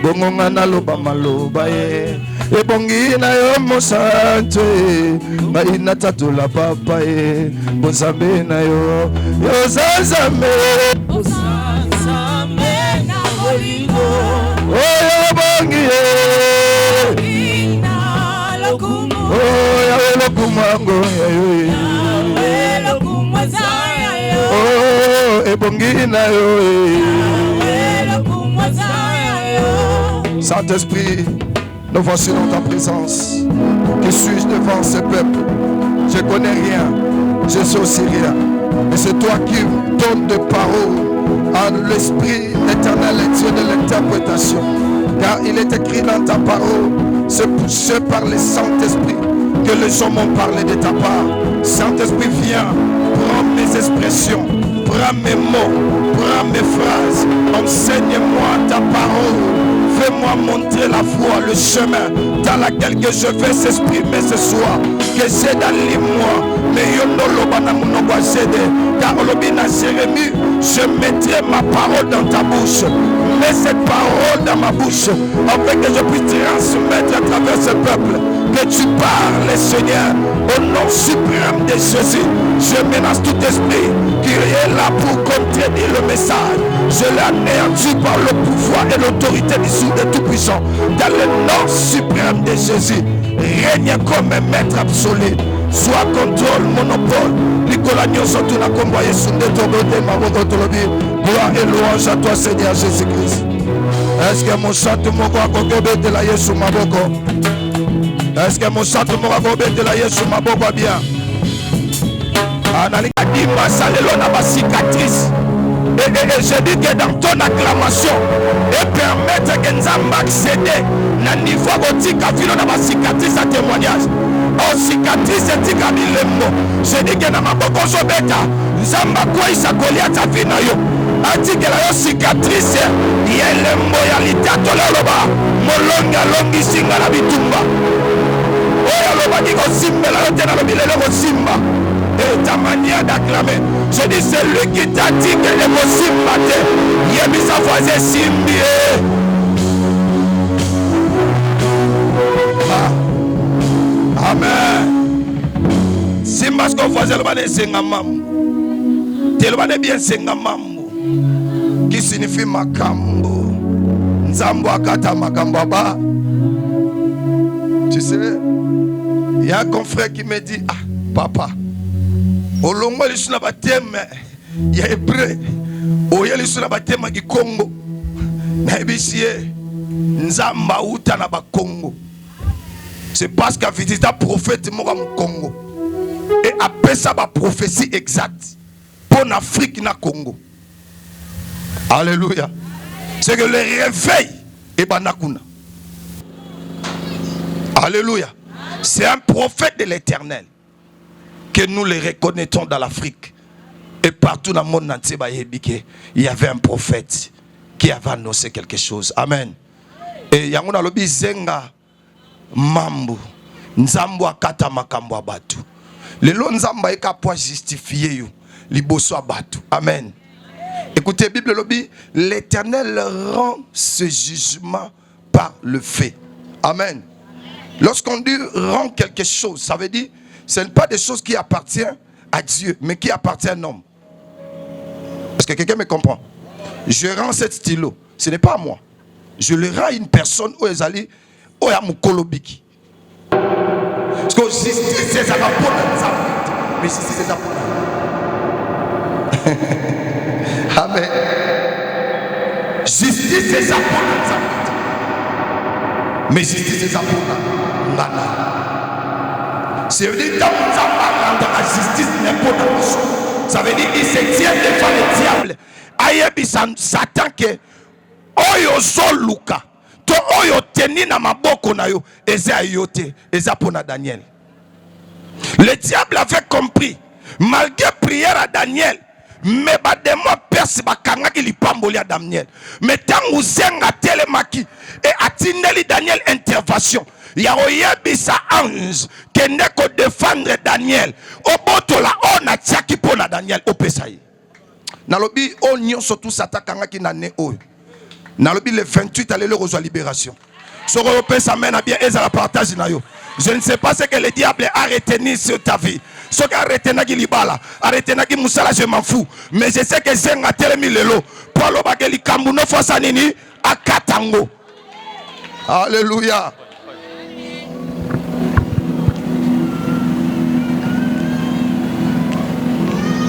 bongonga na loba maloba ye ebongi na yo mosantu ngai natatula papa ye bonzambe na yo zanzambe na bolingo oyo bongi ye oyo lokumango ebongi na yo Saint-Esprit, nous voici dans ta présence. Qui suis-je devant ce peuple? Je connais rien, je sais aussi rien. Mais c'est toi qui donnes des paroles à l'Esprit éternel et Dieu de l'interprétation. Car il est écrit dans ta parole, c'est poussé par le Saint-Esprit que les hommes ont parlé de ta part. Saint-Esprit, viens, prends mes expressions, prends mes mots, prends mes phrases, enseigne-moi ta parole. Fais-moi montrer la voie, le chemin dans lequel que je vais s'exprimer ce soir. Que c'est dans les mois. Mais car Jérémie, je mettrai ma parole dans ta bouche. Mets cette parole dans ma bouche afin que je puisse transmettre à travers ce peuple. Que tu parles, Seigneur, au nom suprême de Jésus. Je menace tout esprit qui est là pour contredire le message. Je l'anéantis par le pouvoir et l'autorité du Tout-Puissant. Dans le nom suprême de Jésus, règne comme un maître absolu. Soit contrôle, monopole. Nicolas Nyonso, tout n'a comboyé sous des tombeaux de ma tolobi. Gloire et louange à toi, Seigneur Jésus-Christ. Est-ce que mon chant mon roi Kokobe de la Yesu Maboko? Est-ce que mon chant mon roi Kokobe de la Yesu Maboko bien? Analika Dima Salelo n'a pas cicatrice. Et je dis que dans ton acclamation, et permettre que nous accéder à un niveau gothique à ma cicatrice à témoignage. Oh, cicatrice et tika-bilembo. Je dis que dans ma boko sobeta, Zamba quoi il s'accolie à ta vie na yo. A dit que la cicatrice, il y a lembo ya litato la loba. Molonga longi singa la bitumba. Oh, ya loba qui go simba la tena lo bilele go simba. Et ta manière d'acclamer, je dis c'est lui qui t'a dit que les mots simba te. Il a mis sa voix et simbi. Amen. Simba ce qu'on faisait le bane sengamam. Te le bane bien sengamambo. Qui signifie makambo. Nzambo akata makambo ba. Tu sais, il y a un confrère qui me dit, ah papa, au long de l'histoire baptême, il y a hébreu. Au long de l'histoire baptême du Congo. Nabisie Nzamba uta na ba Congo. C'est parce qu'à visité un prophète mort au Congo. Et après ça, ma prophétie exacte pour l'Afrique na Congo. Alléluia. C'est que le réveil est banakuna. Alléluia. C'est un prophète de l'Éternel que nous le reconnaissons dans l'Afrique. Et partout dans le monde entier, il y avait un prophète qui avait annoncé quelque chose. Amen. Et il y a un lobby zenga mambo nzambo akata makambo abatu lelo nzamba ekapwa justifier yo liboso abatu. Amen. Écoutez, Bible lobby, l'Éternel rend ce jugement par le fait. Amen. Lorsqu'on dit rend quelque chose, ça veut dire ce n'est pas des choses qui appartiennent à Dieu, mais qui appartiennent à un homme. Est-ce que quelqu'un me comprend? Je rends cet stylo, ce n'est pas à moi. Je le rends à une personne où ils allaient. Oya mukolobiki. Parce que justice c'est ça pour mais justice c'est ça pour. Amen. Justice c'est ça pour. Mais justice c'est ça pour. Nana. C'est dire dans la justice n'importe quoi. Ça veut dire qu'il se tient devant le diable. Ayebi Satan que oyo zoluka. Oyo teni na maboko na yo eza yote eza pona Daniel. Le diable avait compris malgré prière à Daniel, mais ba démon persi ba kangaki lipamboli à Daniel. Mais tangu zenga telemaki et atindeli Daniel intervention. Ya oyebisa ange kende ko défendre Daniel. Obotola ona tiaki pona Daniel opesai. Na lobi o nyonso tout satakangaki na ne oyo. Nalobi le 28 allez le rejoindre libération. Ce que ça mène à bien et à la partage na yo. Je ne sais pas ce que le diable a retenu sur ta vie. Ce qui a retenu qui libala, a retenu qui musala, je m'en fous. Mais je sais que c'est un tel milelo. Pour le bageli kambuno fosanini à Katango. Alléluia.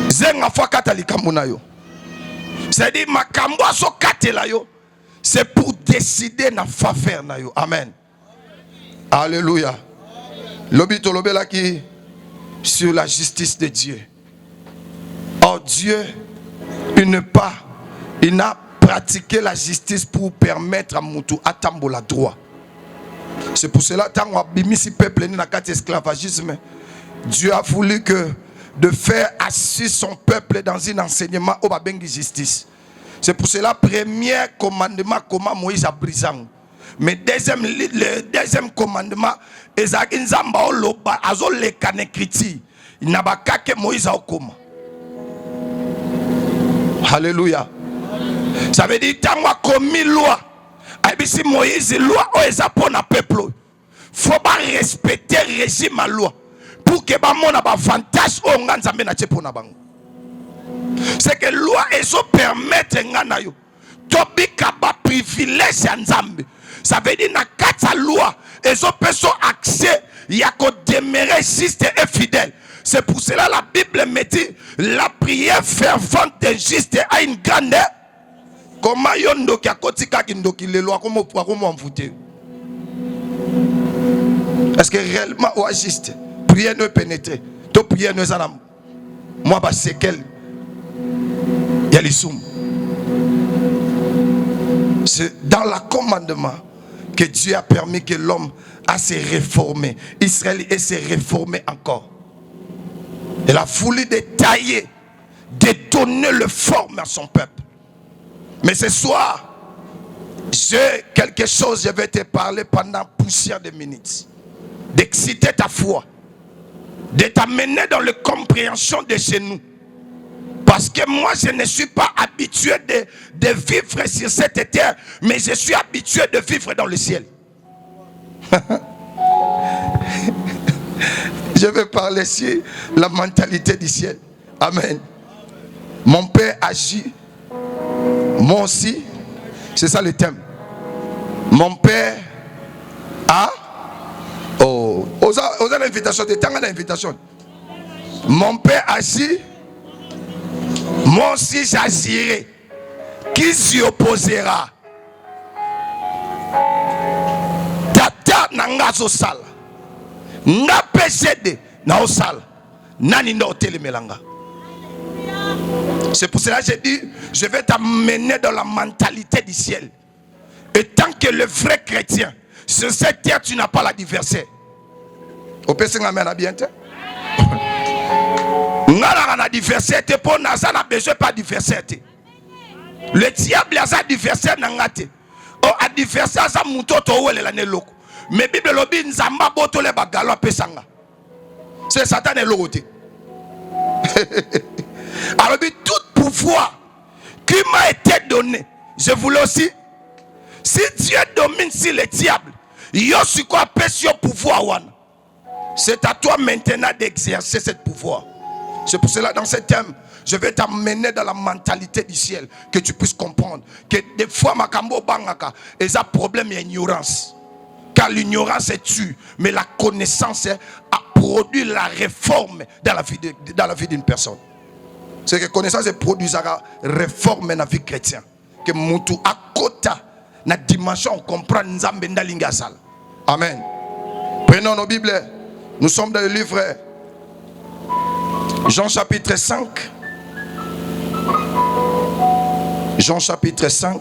Zenga fois katali kambuna yo. C'est-à-dire makambo aso katela yo. C'est pour décider na faveur na yo. Amen. Alléluia. Lobito lobela qui sur la justice de Dieu. Or Dieu, il n'a pratiqué la justice pour permettre à Moutou atambola droit. C'est pour cela tant que peuple n'a qu'à esclavagisme, Dieu a voulu de faire assis son peuple dans un enseignement au babengi justice. C'est pour cela premier commandement comment Moïse a brisé. Mais le deuxième commandement Ezaki nzamba oloba azole kanekriti inabaka ke Moïse a okoma. Alléluia. Ça veut dire tant a commis loi. Abisi Moïse loi o ezapona peuple. Faut pas respecter régime à loi pour que ba mona ba avantage o nganzambe na tshepona bango. C'est que loi ezo permettre ngana yo tobika ba privilège ya nzambe. Ça veut dire na kata loi ezo peso accès ya ko demeurer juste et fidèle. C'est pour cela la Bible me dit la prière fervente d'un juste a une grande. Comment yondo ki akotika ki ndoki lelo akomo envoûter. Est-ce que réellement ou juste prière ne pénétrer to prière ne zanam moi ba séquel ya lisum. C'est dans le commandement que Dieu a permis que l'homme a se réformer. Israël est se réformer encore. Il a voulu détailler, de donner le forme à son peuple. Mais ce soir, j'ai quelque chose, je vais te parler pendant plusieurs de minutes. D'exciter ta foi. De t'amener dans la compréhension de chez nous. Parce que moi, je ne suis pas habitué de vivre sur cette terre, mais je suis habitué de vivre dans le ciel. Je vais parler sur la mentalité du ciel. Amen. Mon père agit, moi aussi. C'est ça le thème. Mon père a... Oh, aux invitations, de temps à l'invitation. Mon père agit. Moi aussi j'agirai. Qui s'y opposera? Tata nangazo sala. Nga PCD na osala. Nani ndo hôtel melanga. C'est pour cela que j'ai dit, je vais t'amener dans la mentalité du ciel. Et tant que le vrai chrétien, sur cette terre tu n'as pas l'adversaire. Au PC ngamen a bien. Ngala adversaire te pour naza na besoin pas adversaire te. Le diable a adversaire na ngate. O adversaire za mutoto wele la ne loko. Mais Bible lobi nzamba boto le bagalo pesanga. C'est Satan et l'autre. Alors tout pouvoir qui m'a été donné, je voulais aussi. Si Dieu domine sur le diable, yo su quoi pèse au pouvoir wana. C'est à toi maintenant d'exercer ce pouvoir. C'est pour cela dans ce thème, je vais t'amener dans la mentalité du ciel, que tu puisses comprendre que des fois makambo bangaka, et ça problème d'ignorance. Car l'ignorance tue, mais la connaissance a produit la réforme dans la vie d'une personne. C'est que la connaissance produit la réforme dans la vie chrétienne. Que Moutou à côté, dans la dimension, on comprend Nzambe Ndalinga Sal. Amen. Prenons nos Bibles. Nous sommes dans le livre Jean chapitre 5. Jean chapitre 5.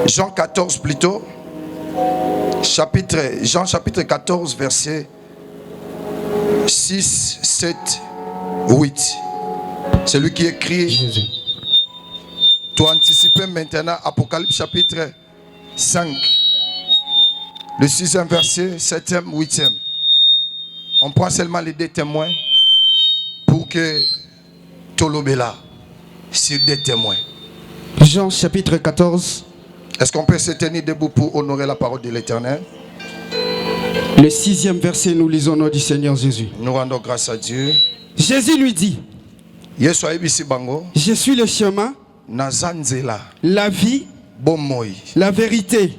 Jean 14 plutôt. Jean chapitre 14 verset 6, 7, 8. C'est lui qui écrit. Jésus. Tu anticipes maintenant Apocalypse chapitre 5. Le 6e verset, 7e, 8e. On prend seulement les deux témoins pour que Tolobela sur des témoins. Jean chapitre 14. Est-ce qu'on peut se tenir debout pour honorer la parole de l'Éternel? Le 6e verset, nous lisons au nom du Seigneur Jésus. Nous rendons grâce à Dieu. Jésus lui dit, je je suis le chemin, la vie, la vérité.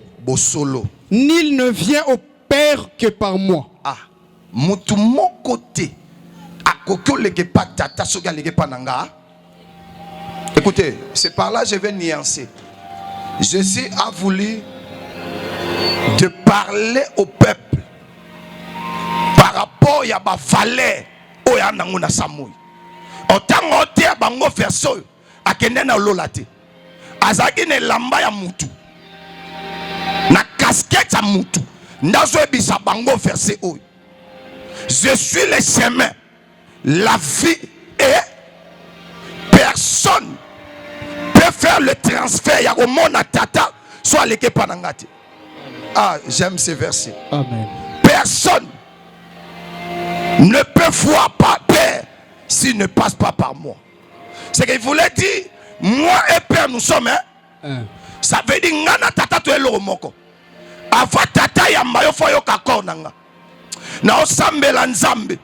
Nul ne vient au Père que par moi. Ah, mutu mon côté. Écoutez, c'est par là que je vais nuancer. Jésus a voulu de parler au peuple par rapport à ma valeur au yananguna samui. Autant ote bango verso akende na lolate. Azaki ne lamba ya mutu. Na casquette ya mutu. Ndazo ebisa bango verset o. Je suis le chemin, la vie et personne peut faire le transfert ya au monde tata soit les kepanangati. Ah, j'aime ces versets. Amen. Personne ne peut voir par Père s'il ne passe pas par moi. C'est qu'il voulait dire, moi et Père nous sommes un. Ça veut dire ngana tata to elo moko. Avant tata ya mayo foyo kakor nanga. Na osambela nzambe.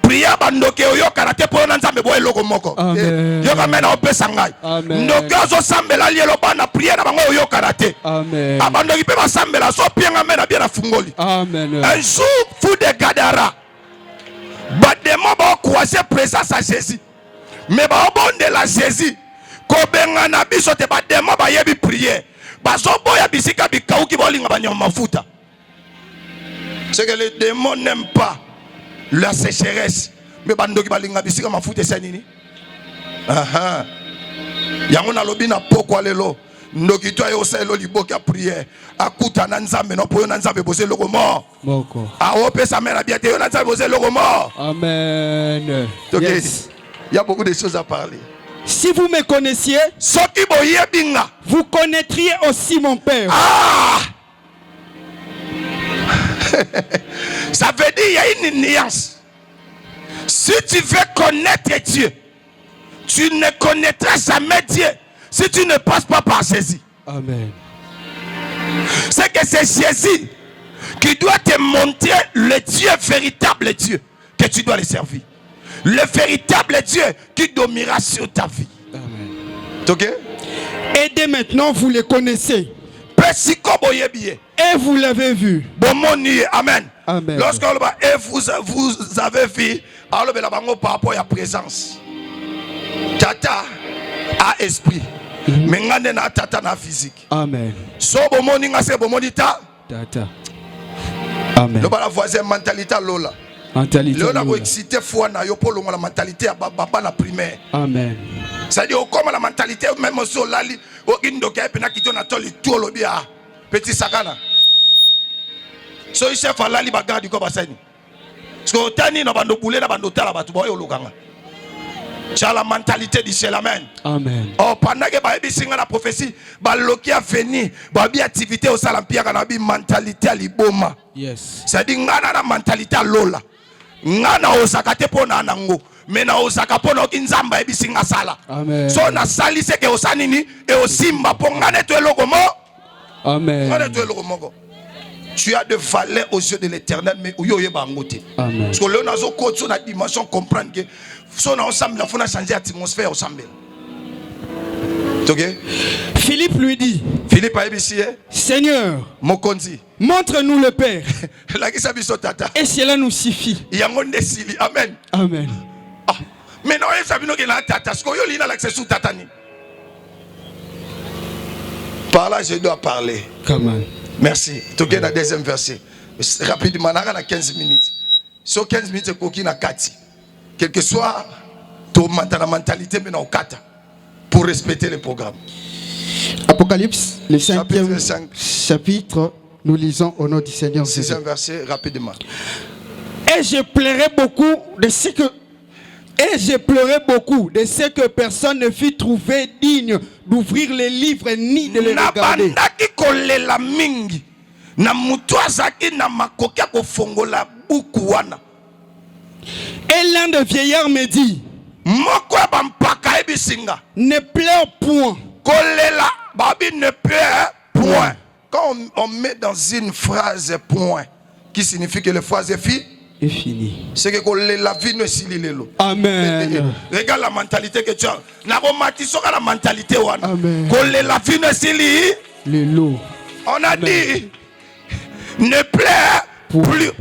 Priya bandoke oyo karate po na nzambe bo elo moko. Yo kamena opesa ngai. Ndoke ozo sambela lielo bana priya na bango oyo karate. Amen. Abandoki pe basambela so pianga mena bien na fungoli. Amen. Un jour fou de Gadara. Bademo ba croiser présence à Jésus. Mais ba obonde la Jésus. Ko benga na biso te bademo ba yebi prier. Bazo boya bisika bikauki bolinga banyo mafuta. C'est que les démons n'aiment pas la sécheresse. Mais bandoki balinga bisika mafuta c'est nini? Aha. Yango na lobi na poko lelo. Ndoki to ayo selo liboki a prière. Akuta na nzambe no po yo na nzambe bose loko mo. Moko. A ope sa mère bien te yo na nzambe bose loko mo. Amen. Donc Yes. il y a beaucoup de choses à parler. Si vous me connaissiez, Soki boye binga. vous connaîtriez aussi mon Père. Ah! Ça veut dire il y a une nuance. Si tu veux connaître Dieu, tu ne connaîtras jamais Dieu si tu ne passes pas par Jésus. Amen. C'est que c'est Jésus qui doit te montrer le Dieu, véritable Dieu, que tu dois le servir. Le véritable Dieu qui dominera sur ta vie. Amen. Ok? Et dès maintenant, vous le connaissez. Et vous l'avez vu. Amen. Amen. Lorsque vous avez vu, alors par rapport à la présence. Tata a esprit. Mais ngane tata na physique. Amen. So bomoni ngase bomoni ta. Tata. Amen. Le bala voisin mentalité lola. Mentalité. Le na ko excité foi na yo polo la mentalité baba na primaire. Amen. Ça dit comme la mentalité même so lali o indoka pe na kito na toli tout lobia petit sakana. So chef alali bagadi ko basani. Parce que tani na bando boulé na bando tala batu boyo lokanga. C'est la mentalité du ciel. Amen. Amen. Oh, pendant que baby singa la prophétie, baloki a venu, babi activité au salampia kanabi mentalité liboma. Yes. C'est dit ngana na mentalité lola. Ngana osakate pona nango. Mais na osaka pona kinzamba ebi singa sala. Amen. So na sali se ke osanini et osimba pongane to eloko mo. Amen. Ngane to eloko mo. Tu as de valeur aux yeux de l'Éternel, mais où y a bangoté. Amen. Parce que là, on a sur la dimension comprendre que si on a ensemble, il faut changer l'atmosphère ensemble. Ok? Philippe lui dit, Philippe a dit, Seigneur, Mokonzi, montre-nous le Père. Et cela nous suffit. Amen. Amen. Ah, mais non, il y a tata. Parce qu'il y a l'accès sous tatani. Par là, je dois parler. Amen. Merci. Tu as le deuxième verset. Rapidement, on a 15 minutes. Sur 15 minutes, il y a 4. Quel que soit ta mentalité, mais non, 4. Pour respecter le programme. Apocalypse, le 5e 5. chapitre, nous lisons au nom du Seigneur. 6e verset, rapidement. Et je pleurais beaucoup de ce que... Et j'ai pleuré beaucoup de ce que personne ne fut trouvé digne d'ouvrir les livres ni de les regarder. Et l'un des vieillards me dit, Moko ya bampaka ebisinga. Ne pleure point. Kolela, babi ne pleure point. Quand on met dans une phrase point, qui signifie que la phrase est fini. C'est que la vie ne s'y lilo. Amen. Regarde la mentalité que tu as. La mentalité. Amen. La vie ne s'y lilo. On a dit, ne pleure plus.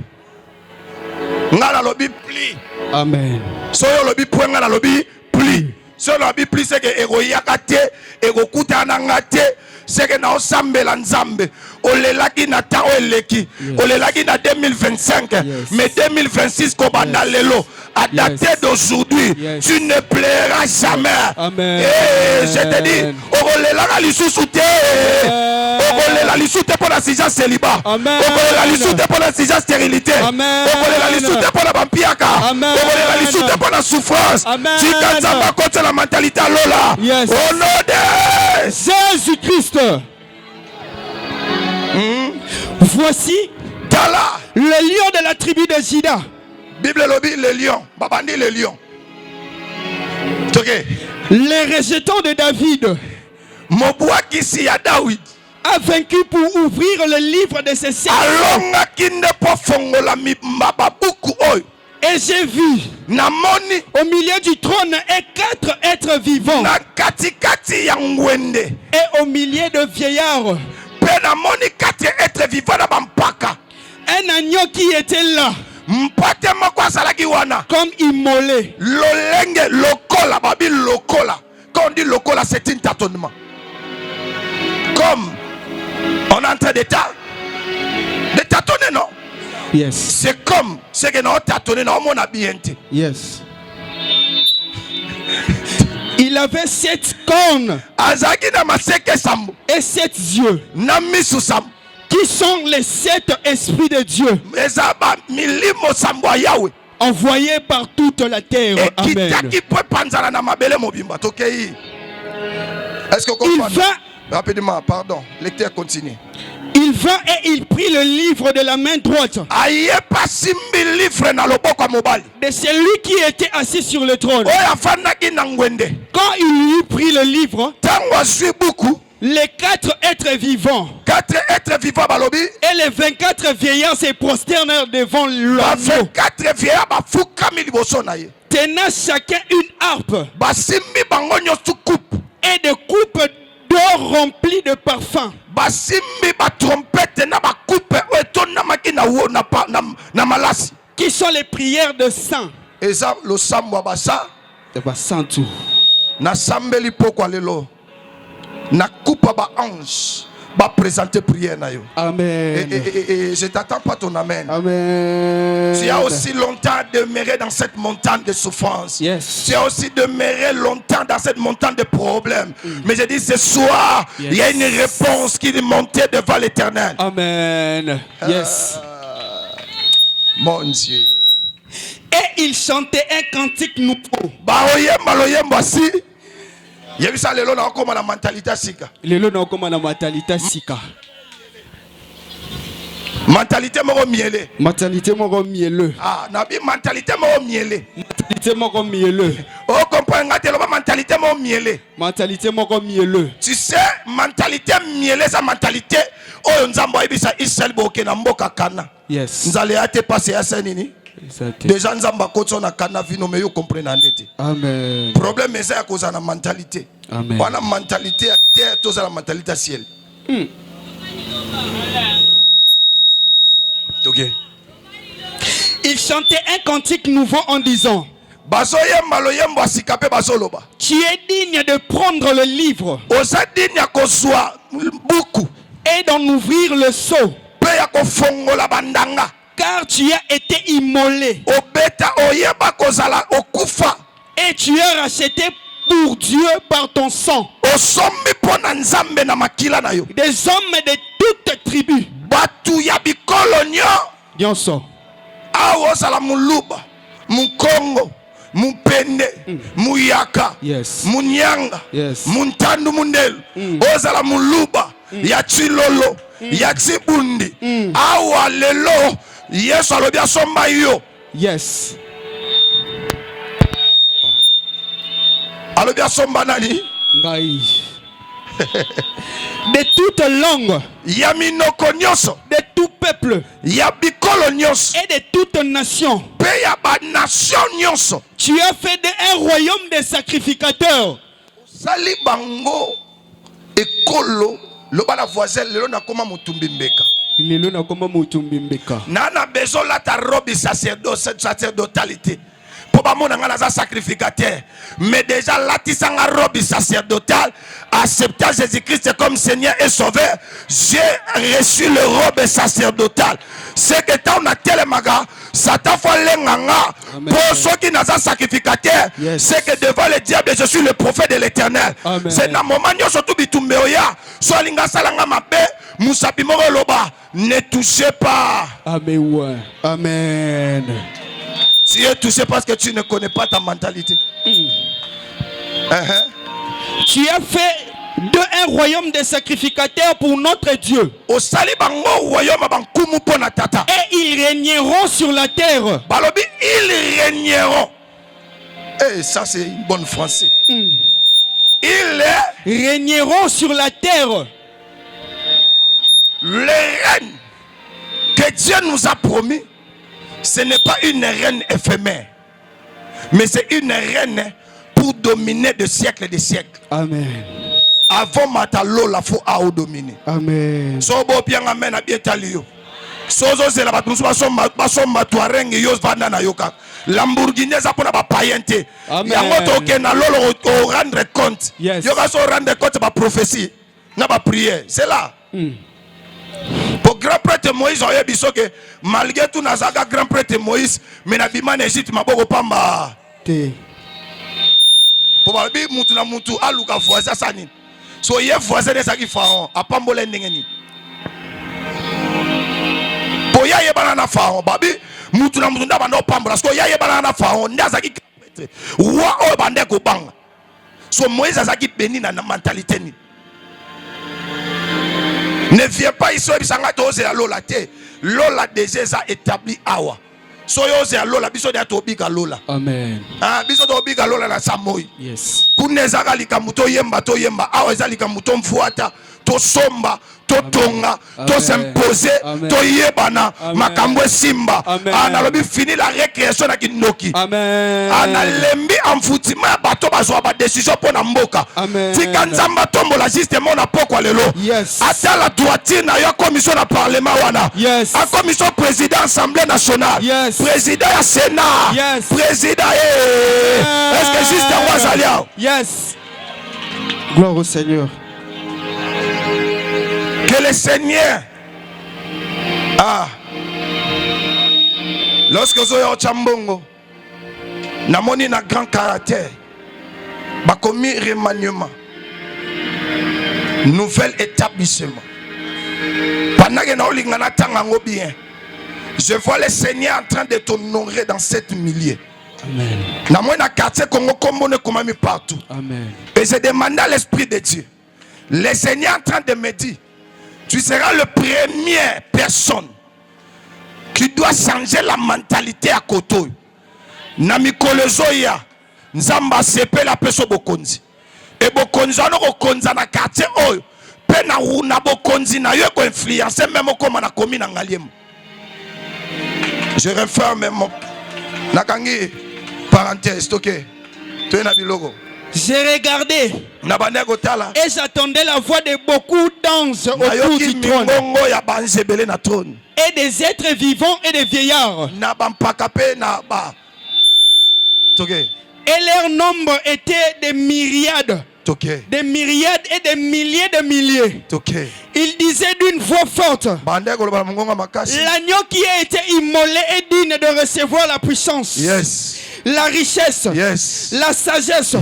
Ngala lobi pli. Amen. Soyo lobi point ngala lobi pli. Soyo lobi pli c'est que ego yakate, ego kuta nangate, c'est que na osambela nzambe. Olelaki na ta oleki. Olelaki na 2025. Mais 2026 kobanda lelo. À dater d'aujourd'hui, tu ne plairas jamais. Amen. Et je te dis, olelaka lisusuté. Okolela lisute pour la sija célibat. Okolela lisute pour la sija stérilité. Okolela lisute pour la bampiaka. Okolela lisute pour la souffrance. Tu kanzamba contre la mentalité à Lola. Au nom de Jésus-Christ. Voici le lion de la tribu de Juda. Bible lobby le lion. Babandi le lion. Les rejetons de David a vaincu pour ouvrir le livre de ses sept. Et j'ai vu au milieu du trône et 4 êtres vivants. Et au milieu de vieillards. Un agneau qui était là. Comme immolé. Quand on dit lokola, c'est un tâtonnement. Comme on est en train de tâtonner, non? Yes. C'est comme ce que nous tâtonné, non? On a bien été. Yes. Il avait 7 cornes et 7 yeux. Qui sont les 7 esprits de Dieu envoyés par toute la terre. Amen. Il va, rapidement, pardon, lecteur continue. Il vint et il prit le livre de la main droite de celui qui était assis sur le trône. Quand il eut pris le livre, les 4 êtres vivants et les 24 vieillards se prosternèrent devant l'agneau, tenant chacun une harpe et de coupes d'or remplies de parfums. Qui sont les prières de saints. Na coupe ba ange ba présenter prière na yo. Amen. Et je t'attends pas ton amen. Amen. Tu as aussi longtemps demeuré dans cette montagne de souffrance. Yes. Tu as aussi demeuré longtemps dans cette montagne de problèmes. Mais je dis ce soir, il y a une réponse qui est montée devant l'Éternel. Amen. Yes. Mon Dieu. Et il chantait un cantique nouveau. Il y a vu ça, lelo na okoma na mentalité sika. Lelo na okoma na mentalité sika. Mentalité moko miele. Mentalité moko miele. Ah, na bi mentalité moko miele. Mentalité moko miele. Oh, comprendre ngate lo mentalité moko miele. Mentalité moko miele. Tu sais, mentalité miele, sa mentalité. Oh, nzambo ibisa Israël boke na mboka kana. Yes. Nzale ate passé à ça nini? Déjà nzamba kotso na kana vino me yo comprendre andete. Amen. Problème c'est à cause de la mentalité. Amen. Wana mentalité à terre, tous la mentalité ciel. OK. Il chantait un cantique nouveau en disant: tu es digne de prendre le livre et d'en ouvrir le sceau, car tu as été immolé et tu as racheté pour Dieu par ton sang des hommes de toutes tribus. Nyonso. Awosala muluba, mukongo, mupende, muyaka, munyanga, muntandu mundelu, ozala muluba, ya chilolo, ya chibundi, awa lelo, yesu alobi asomba yo. Yes. alobi asomba nani ngai de toute langue, ya minoko nyonso, de tout peuple, ya bikolo nyonso, et de toute nation. pe ya ba nation nyonso. Tu as fait un royaume de sacrificateurs. Sali bango ekolo loba la voisin lelo na koma mutumbi mbeka. Lelo na koma mutumbi mbeka. Na na besoin la ta robe sacerdotalité. Pour ba mona nga za sacrificateur. Mais déjà la tisanga robe sacerdotale, acceptant Jésus-Christ comme Seigneur et Sauveur, j'ai reçu le robe sacerdotale. C'est que tant on a telemaga, Satan faut l'enganga. Pour ceux qui n'ont pas sacrificateur, c'est que devant le diable, je suis le prophète de l'Éternel. C'est dans moment où surtout bitumbeoya, soit linga salanga mabe, musabi moro loba, ne touchez pas. Amen. Amen. Tu es touché parce que tu ne connais pas ta mentalité. Tu as fait un royaume de sacrificateurs pour notre Dieu. Et ils régneront sur la terre. Ils régneront. Et ça c'est une bonne français. Ils régneront sur la terre. Les reines que Dieu nous a promis, ce n'est pas une reine éphémère, mais c'est une reine pour dominer de siècles et de siècles. Amen. Avant Matalo, la faut à dominer. Amen. Sobo bien amen à bien talio. Sozo c'est la batusu baso matuareng yos vanda na yoka. Lamborghini za pona ba payente. Yango to ke na lolo au rendre compte. Yoka so rendre compte ba prophétie na ba prière. C'est là. Pour grand prêtre Moïse on yebiso que malgré tout nazaga grand prêtre Moïse mais na bima na Égypte maboko pamba. Te. Pour babi mutu na mutu aluka voisin sani. So ye voisin de saki pharaon apambole ndengeni. Pour ya ye banana pharaon babi mutu na mutu ndabanda opambola so ya ye banana pharaon ndazaki prêtre. Wa o bande ko banga. So Moïse azaki béni na mentalité ni. Ne viens pas ici et la lola te. Lola déjà établi awa. Soyo lola biso de atobika lola. Amen. Ah biso de obika lola na samoi. Yes. Kunezaka likamuto yemba to yemba awa eza likamuto mfuata to somba to tonga to s'imposer to yebana makambo simba. Ana lobi fini la récréation na kinoki. Amen. Ana lembi amfutima bato bazwa ba décision pour na mboka. Tika nzamba tombo la justement na poko lelo. Yes. Ata la droitine na ya commission na parlement wana. Yes. A commission président assemblée nationale. Yes. Président ya sénat. Yes. Président est-ce que juste un roi Zalia? Yes. Gloire au Seigneur. Que le Seigneur lorsque vous avez chambongo na moni na grand caractère ba commis remaniement nouvel établissement pendant que na olinga na tangango bien je vois le Seigneur en train de t'honorer dans cette milieu. Amen. Na moi na quartier Congo komone komami partout. Amen. Et je demande à l'Esprit de Dieu, le Seigneur en train de me dire, tu seras le première personne qui doit changer la mentalité à Koto. Na mikolo zoya nzamba sepe la peso bokonzi. Et bokonzi ano kokonza na quartier oyo pe na una bokonzi na yo ko influencer même comme na komi na ngaliemu. Je referme mon nakangi parenthèse ok. Tu es na bilogo. J'ai regardé et j'attendais la voix de beaucoup d'anges autour du trône et des êtres vivants et des vieillards. Et leur nombre était des myriades. Des myriades et des milliers de milliers. Il disait d'une voix forte, l'agneau qui a été immolé est digne de recevoir la puissance, la richesse, la sagesse,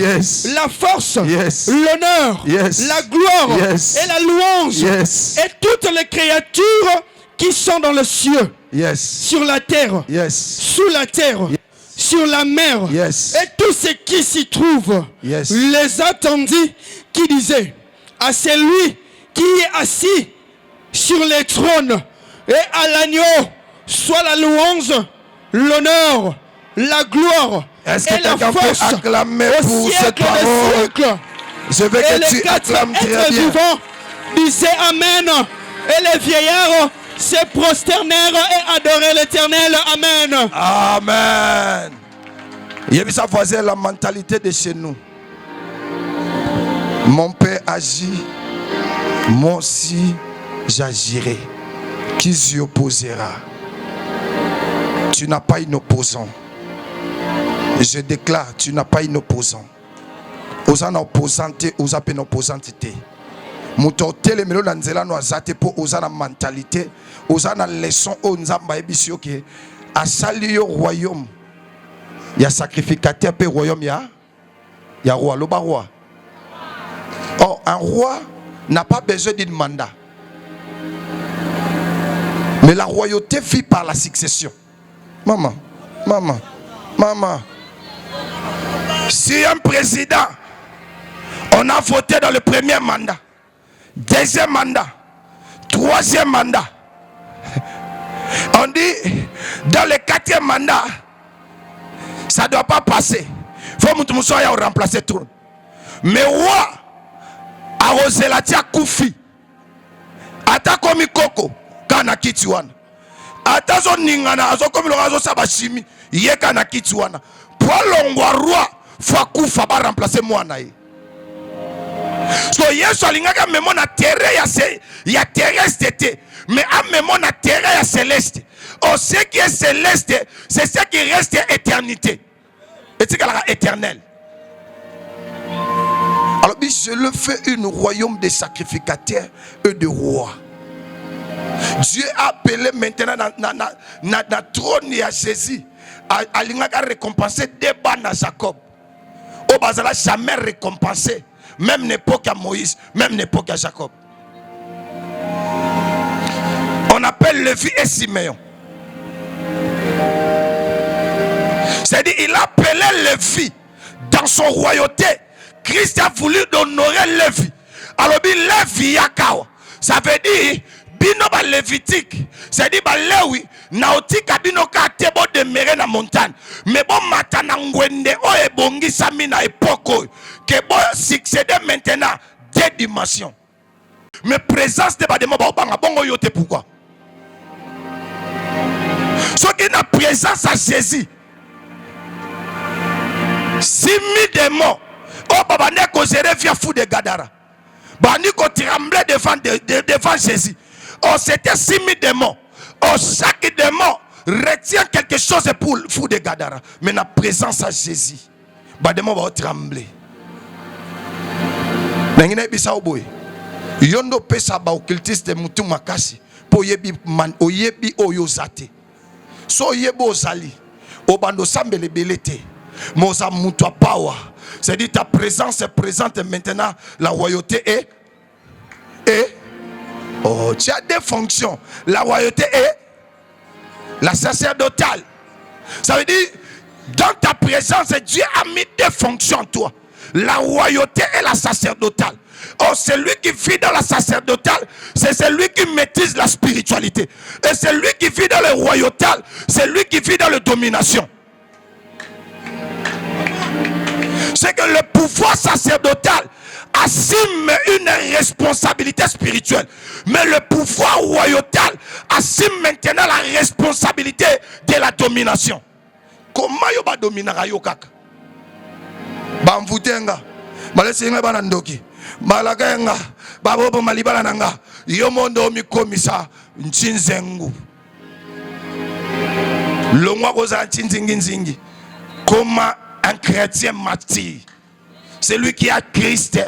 la force, l'honneur, la gloire et la louange et toutes les créatures qui sont dans le cieux, sur la terre, sous la terre, sur la mer et tout ce qui s'y trouve. Les attendit qui disaient à celui qui est assis sur les trônes et à l'agneau soit la louange, l'honneur, la gloire et la force au siècle des siècles. Je veux que tu acclames très bien. Vivants disaient Amen. Et les vieillards se prosternèrent et adoraient l'Éternel. Amen. Amen. Il y a sa voisin la mentalité de chez nous. Mon père agit, moi aussi j'agirai. Qui s'y opposera? Tu n'as pas une opposant. Je déclare, tu n'as pas une opposant. Osana opposante, osape opposante. Mutote le melo nanzela no azate po osana mentalité, osana leçon o nzamba ebisio ke asali yo royaume. Ya sacrificateur pe royaume ya roi loba roi. Oh, un roi n'a pas besoin d'un mandat. Mais la royauté vit par la succession. Maman. Si un président, on a voté dans le premier mandat, deuxième mandat, troisième mandat, on dit dans le quatrième mandat, ça ne doit pas passer. Il faut que nous soyons remplacés tout. Mais roi, arrosé la tia koufi, ata komi koko, kana kitiwana. Ata zo ningana, azo komi lorazo sabashimi, ye kana kitiwana. Longwa roi faut kufa ba remplacer moi na ye. So yesu alingaka memo na terre ya terrestre mais a memo na terre ya céleste. Oh, ce qui est céleste, c'est ce qui reste éternité. Et c'est éternel. Alors je le fais un royaume de sacrificateurs et de rois. Dieu a appelé maintenant na trône ya Jésus. Alingaka récompenser des bannes à Jacob. Au bazala jamais récompensé. Même l'époque à Moïse, même l'époque à Jacob. On appelle Lévi et Siméon. C'est-à-dire, il a appelé Lévi dans son royauté. Christ a voulu honorer Lévi. Alors, Lévi Yakawa. Ça veut dire, bino ba lévitique. C'est-à-dire, Lévi. Naotika bino ka tebo demeurer na montagne mais bon matana ngwende o ebongi sami na époque que bon succéder maintenant deux dimensions mais présence de bademo ba banga bongo yote pourquoi ce qui na présence à Jésus 6000 démons oh baba ne ko gérer via fou de Gadara bani ko trembler devant Jésus oh c'était 6000 démons. Oh, chaque démon retient quelque chose pour le fou de Gadara. Mais la présence à Jésus, les démons vont trembler. Mais yondo pesa ba occultiste mutu makasi po yebi man oyebi oyozate. So yebo zali obando sambele belete. Moza mutu power. C'est-à-dire ta présence est présente maintenant la royauté est oh, tu as des fonctions. La royauté est la sacerdotale. Ça veut dire, dans ta présence, Dieu a mis des fonctions en toi. La royauté et la sacerdotale. Oh, celui qui vit dans la sacerdotale, c'est celui qui maîtrise la spiritualité. Et celui qui vit dans le royautal, c'est lui qui vit dans la domination. C'est que le pouvoir sacerdotal assume une responsabilité spirituelle. Mais le pouvoir royautal assume maintenant la responsabilité de la domination. Comment yo ba dominera yo kaka? Ba mvutenga. Balesinga banandoki. Malagenga. Babobo malibala nanga. Yo mondo mi komisa nchinzengu. Longwa koza nchinzinginzingi. Comment un chrétien martyr. Celui qui a Christ,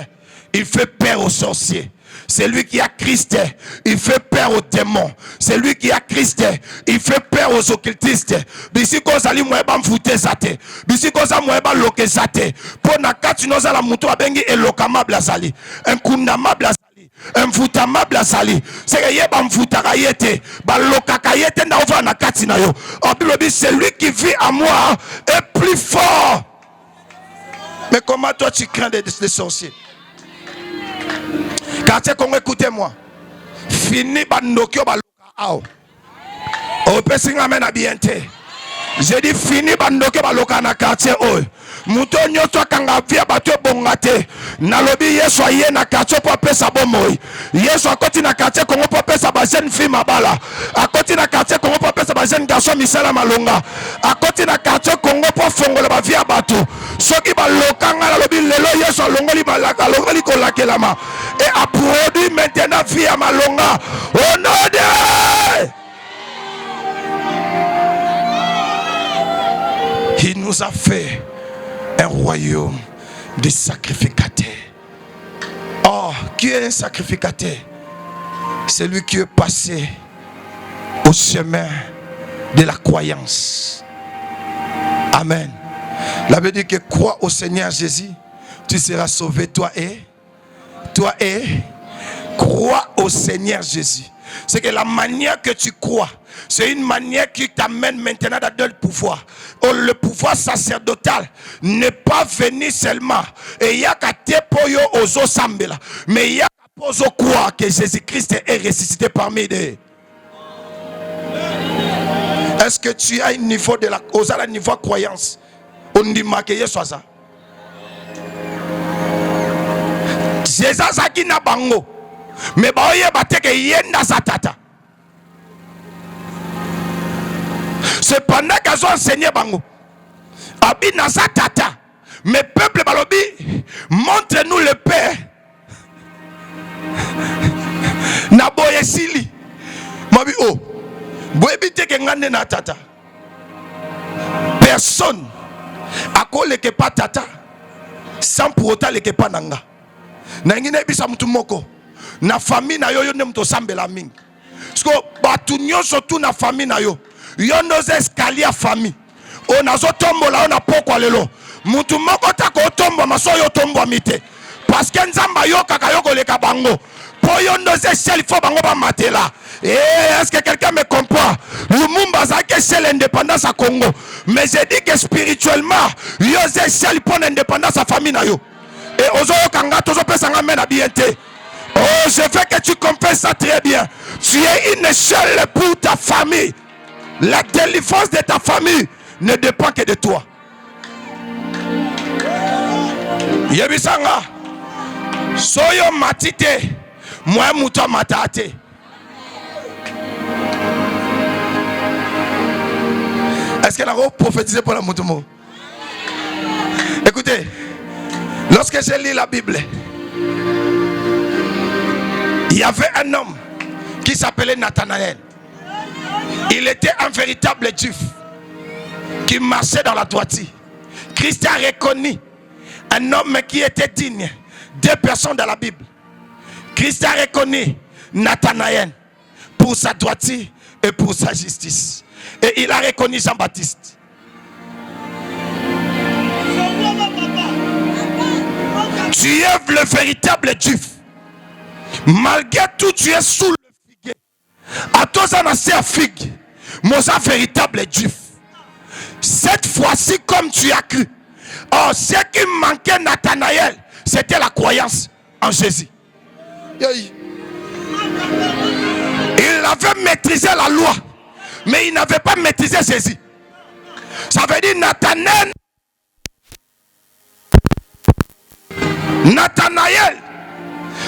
il fait peur aux sorciers. Celui qui a Christ, il fait peur aux démons. Celui qui a Christ, il fait peur aux occultistes. Bisi koza li mweba mfute zate. Bisi koza mweba loke zate. Pona kati noza la mutu abengi elokamable azali. Nkundamable azali. Mfutamable azali. C'est yeba mfutaka yete. Ba lokaka yete na ova na kati na yo. Obilobi celui qui vit à moi est plus fort. Mais comment toi tu crains des sorciers? Quartier Congo, écoutez-moi. Fini bandokyo baloka ao. O pesinga mena biente. J'ai dit fini bandoke baloka na quartier oyo. Muto nyoto kanga via bato bongate. Na lobi Yesu aye na quartier po pesa bomoy. Yesu akoti na quartier Kongo po pesa ba jeune fille mabala. Akoti na quartier Kongo po pesa ba jeune garçon misala malonga. Akoti na quartier Kongo po fongola ba via bato. Soki baloka nga na lobi lelo Yesu alongoli balaka longoli kolakelama. Et a produit maintenant via malonga. Au nom de il nous a fait un royaume de sacrificateurs. Oh, qui est un sacrificateur? Celui qui est passé au chemin de la croyance. Amen. La Bible dit que crois au Seigneur Jésus, tu seras sauvé, toi et crois au Seigneur Jésus. C'est que la manière que tu crois, c'est une manière qui t'amène maintenant dans le pouvoir. Oh, le pouvoir sacerdotal n'est pas venu seulement. Et il y a qu'à te poyo ozo sambela. Mais il y a qu'à pozo croire que Jésus-Christ est ressuscité parmi eux. Est-ce que tu as un niveau de la niveau de croyance? On dit marqué soit ça. Jésus qui n'a bango. Mais bah oye bateke yenda satata. Cependant qu'ils ont enseigné bango. Abi na satata. Mais peuple balobi, montre-nous le Père. Na boye sili. Mabi oh. Boye biteke ngande na tata. Personne akole ke pas tata sans pour autant le ke pas nanga. Na ngine bisa mutu moko. Na famille na yo yo nem to sambela mingi. Sko batu nyonso tu na famille na yo. Yo nos escalier famille. On a zo tombo la on a pokwa lelo. Mutu moko ta ko tombo maso yo tombo mite. Parce que nzamba yo kaka yo koleka bango. Po yo nos échelle faut bango ba matela. Est-ce que quelqu'un me comprend? Lumumba zake c'est l'indépendance à Congo. Mais j'ai dit que spirituellement, yo échelle pour l'indépendance à famille na yo. Et ozo kanga tozo pesa ngame na bienté. Oh, je veux que tu comprennes ça très bien. Tu es une échelle pour ta famille. La délivrance de ta famille ne dépend que de toi. Yebisanga. Soyo matite. Moi muto matate. Est-ce qu'elle a prophétisé pour la mutumo? Écoutez, lorsque j'ai lu la Bible, il y avait un homme qui s'appelait Nathanaël. Il était un véritable juif qui marchait dans la droiture. Christ a reconnu un homme qui était digne. Deux personnes dans la Bible. Christ a reconnu Nathanaël pour sa droiture et pour sa justice. Et il a reconnu Jean-Baptiste. Tu es le véritable juif. Malgré tout, tu es sous le figuier. À toi, ça n'a pas figue. Moi, un véritable juif. Cette fois-ci, comme tu as cru. Oh, ce qui manquait Nathanaël, c'était la croyance en Jésus. Il avait maîtrisé la loi, mais il n'avait pas maîtrisé Jésus. Ça veut dire Nathanaël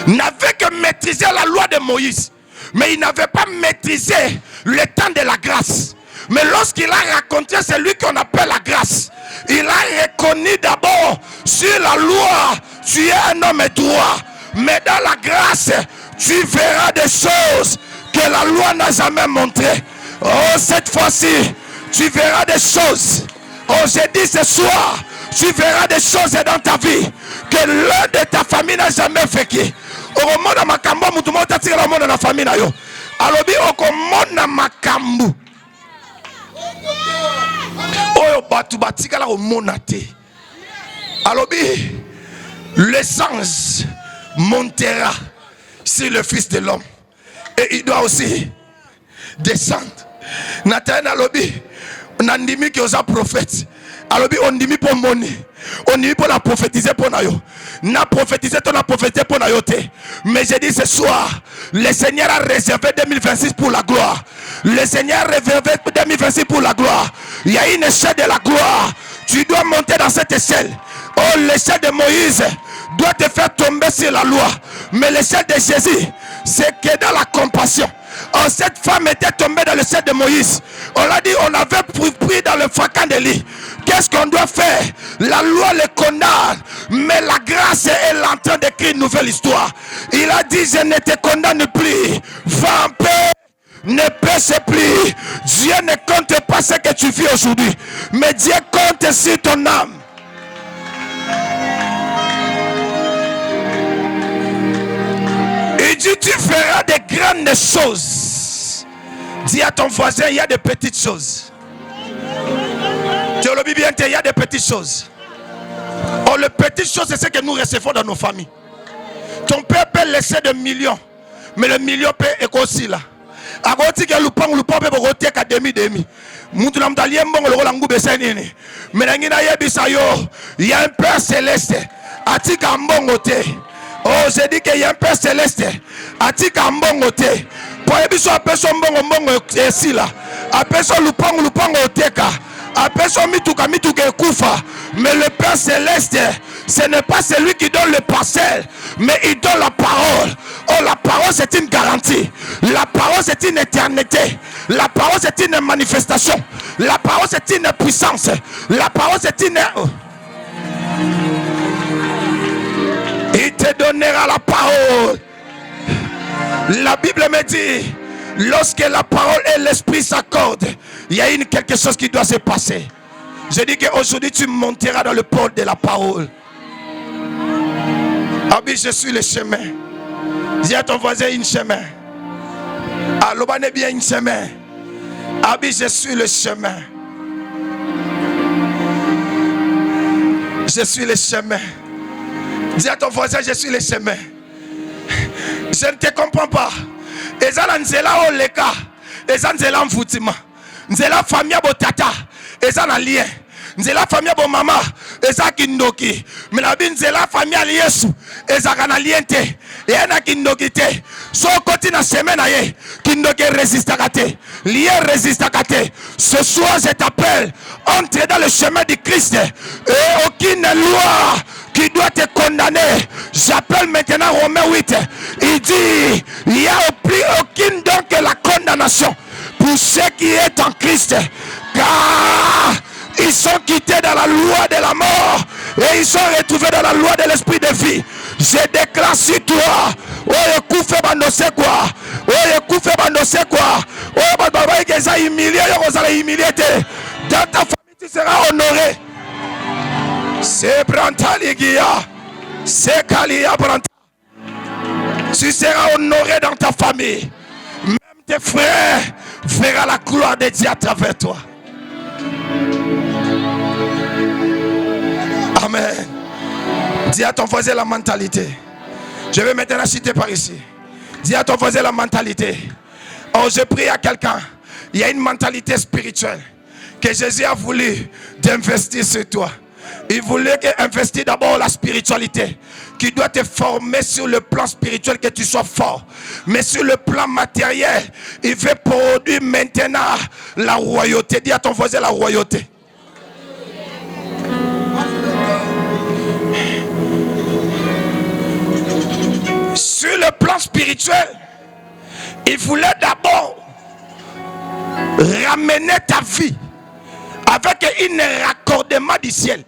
n'avait que maîtrisé la loi de Moïse, mais il n'avait pas maîtrisé le temps de la grâce. Mais lorsqu'il a raconté celui qu'on appelle la grâce, il a reconnu d'abord sur la loi, tu es un homme droit, mais dans la grâce, tu verras des choses que la loi n'a jamais montrées. Oh, cette fois-ci, tu verras des choses. Oh, j'ai dit ce soir, tu verras des choses dans ta vie que l'un de ta famille n'a jamais vécu. Au monde ma kambo, mutu mo tatira la monde na famille na yo. Alobi okomona makambu. Oyo batu batika la omonate. Alobi l'essence montera sur le Fils de l'homme et il doit aussi descendre. Nathanaël alobi nandimi ki oza prophète alobi ondimi pour moni, ondimi pour la prophétiser pour nayo, na prophétiser ton na prophétiser pour nayo te. Mais j'ai dit ce soir, le Seigneur a réservé 2026 pour la gloire. Le Seigneur a réservé 2026 pour la gloire. Il y a une échelle de la gloire. Tu dois monter dans cette échelle. Oh, l'échelle de Moïse doit te faire tomber sur la loi. Mais l'échelle de Jésus, c'est que dans la compassion. Oh, cette femme était tombée dans l'échelle de Moïse. On l'a dit, on avait pris dans le fracas de lit. Qu'est-ce qu'on doit faire? La loi le condamne, mais la grâce est en train d'écrire une nouvelle histoire. Il a dit, je ne te condamne plus. Va en paix. Ne pêche plus. Dieu ne compte pas ce que tu vis aujourd'hui, mais Dieu compte sur ton âme. Il dit, tu feras des grandes choses. Dis à ton voisin, il y a des petites choses. Théologie bien, il y a des petites choses. Oh, les petites choses, c'est ce que nous recevons dans nos familles. Ton père peut laisser des millions, mais le million peut être aussi là. Agoti ke lupang lupang pe bogote ka demi. Muntu na mdalie mbongo lokola ngube senini. Menangi na yebisa yo, il y a un Père céleste. Atika mbongo te. Oh, j'ai dit qu'il y a un Père céleste. Atika mbongo te. Pour ebiso apeso mbongo esi la. Apeso lupang oteka. Apeso mituka ekufa. Mais le Père céleste, ce n'est pas celui qui donne le parcelle, mais il donne la parole. Oh, la parole c'est une garantie. La parole c'est une éternité. La parole c'est une manifestation. La parole c'est une puissance. La parole c'est une... Il te donnera la parole. La Bible me dit, lorsque la parole et l'esprit s'accordent, il y a quelque chose qui doit se passer. Je dis qu'aujourd'hui tu monteras dans le port de la parole. Abi, je suis le chemin. Dis à ton voisin une chemin. Alobane bien une chemin. Abi, je suis le chemin. Je suis le chemin. Dis à ton voisin, je suis le chemin. Je ne te comprends pas. Ezala nzela oleka. Ezala nzela mfutima. Nzela famille botata. Ezala lien. Nzela famille bo mama. Ezala kindoki. Menabi nzela famille Yesu. Ezala na lien te. Ena kindoki te. So koti na chemin na ye. Kindoki résiste à te. Lien résiste à te. Ce soir je t'appelle. Entre dans le chemin du Christ. Et aucune loi qui doit te condamner. J'appelle maintenant Romains 8. Il dit, il n'y a plus aucune donc que la condamnation pour ceux qui est en Christ. Car ils sont quittés dans la loi de la mort et ils sont retrouvés dans la loi de l'esprit de vie. Je déclare sur toi, oh écoute bandose quoi, oh écoute bandose quoi, oh baba ils ont humilié, ils ont humilié. Dans ta famille tu seras honoré. C'est Brantaligia, c'est Kalia Branta. Tu seras honoré dans ta famille. Même tes frères verront la gloire de Dieu à travers toi. Amen. Dis à ton voisin la mentalité. Je vais maintenant citer par ici. Dis à ton voisin la mentalité. Oh, je prie à quelqu'un. Il y a une mentalité spirituelle que Jésus a voulu d'investir sur toi. Il voulait investir d'abord la spiritualité qui doit te former sur le plan spirituel, que tu sois fort. Mais sur le plan matériel, il veut produire maintenant la royauté. Dis à ton voisin la royauté. Sur le plan spirituel, il voulait d'abord ramener ta vie avec un raccordement du ciel.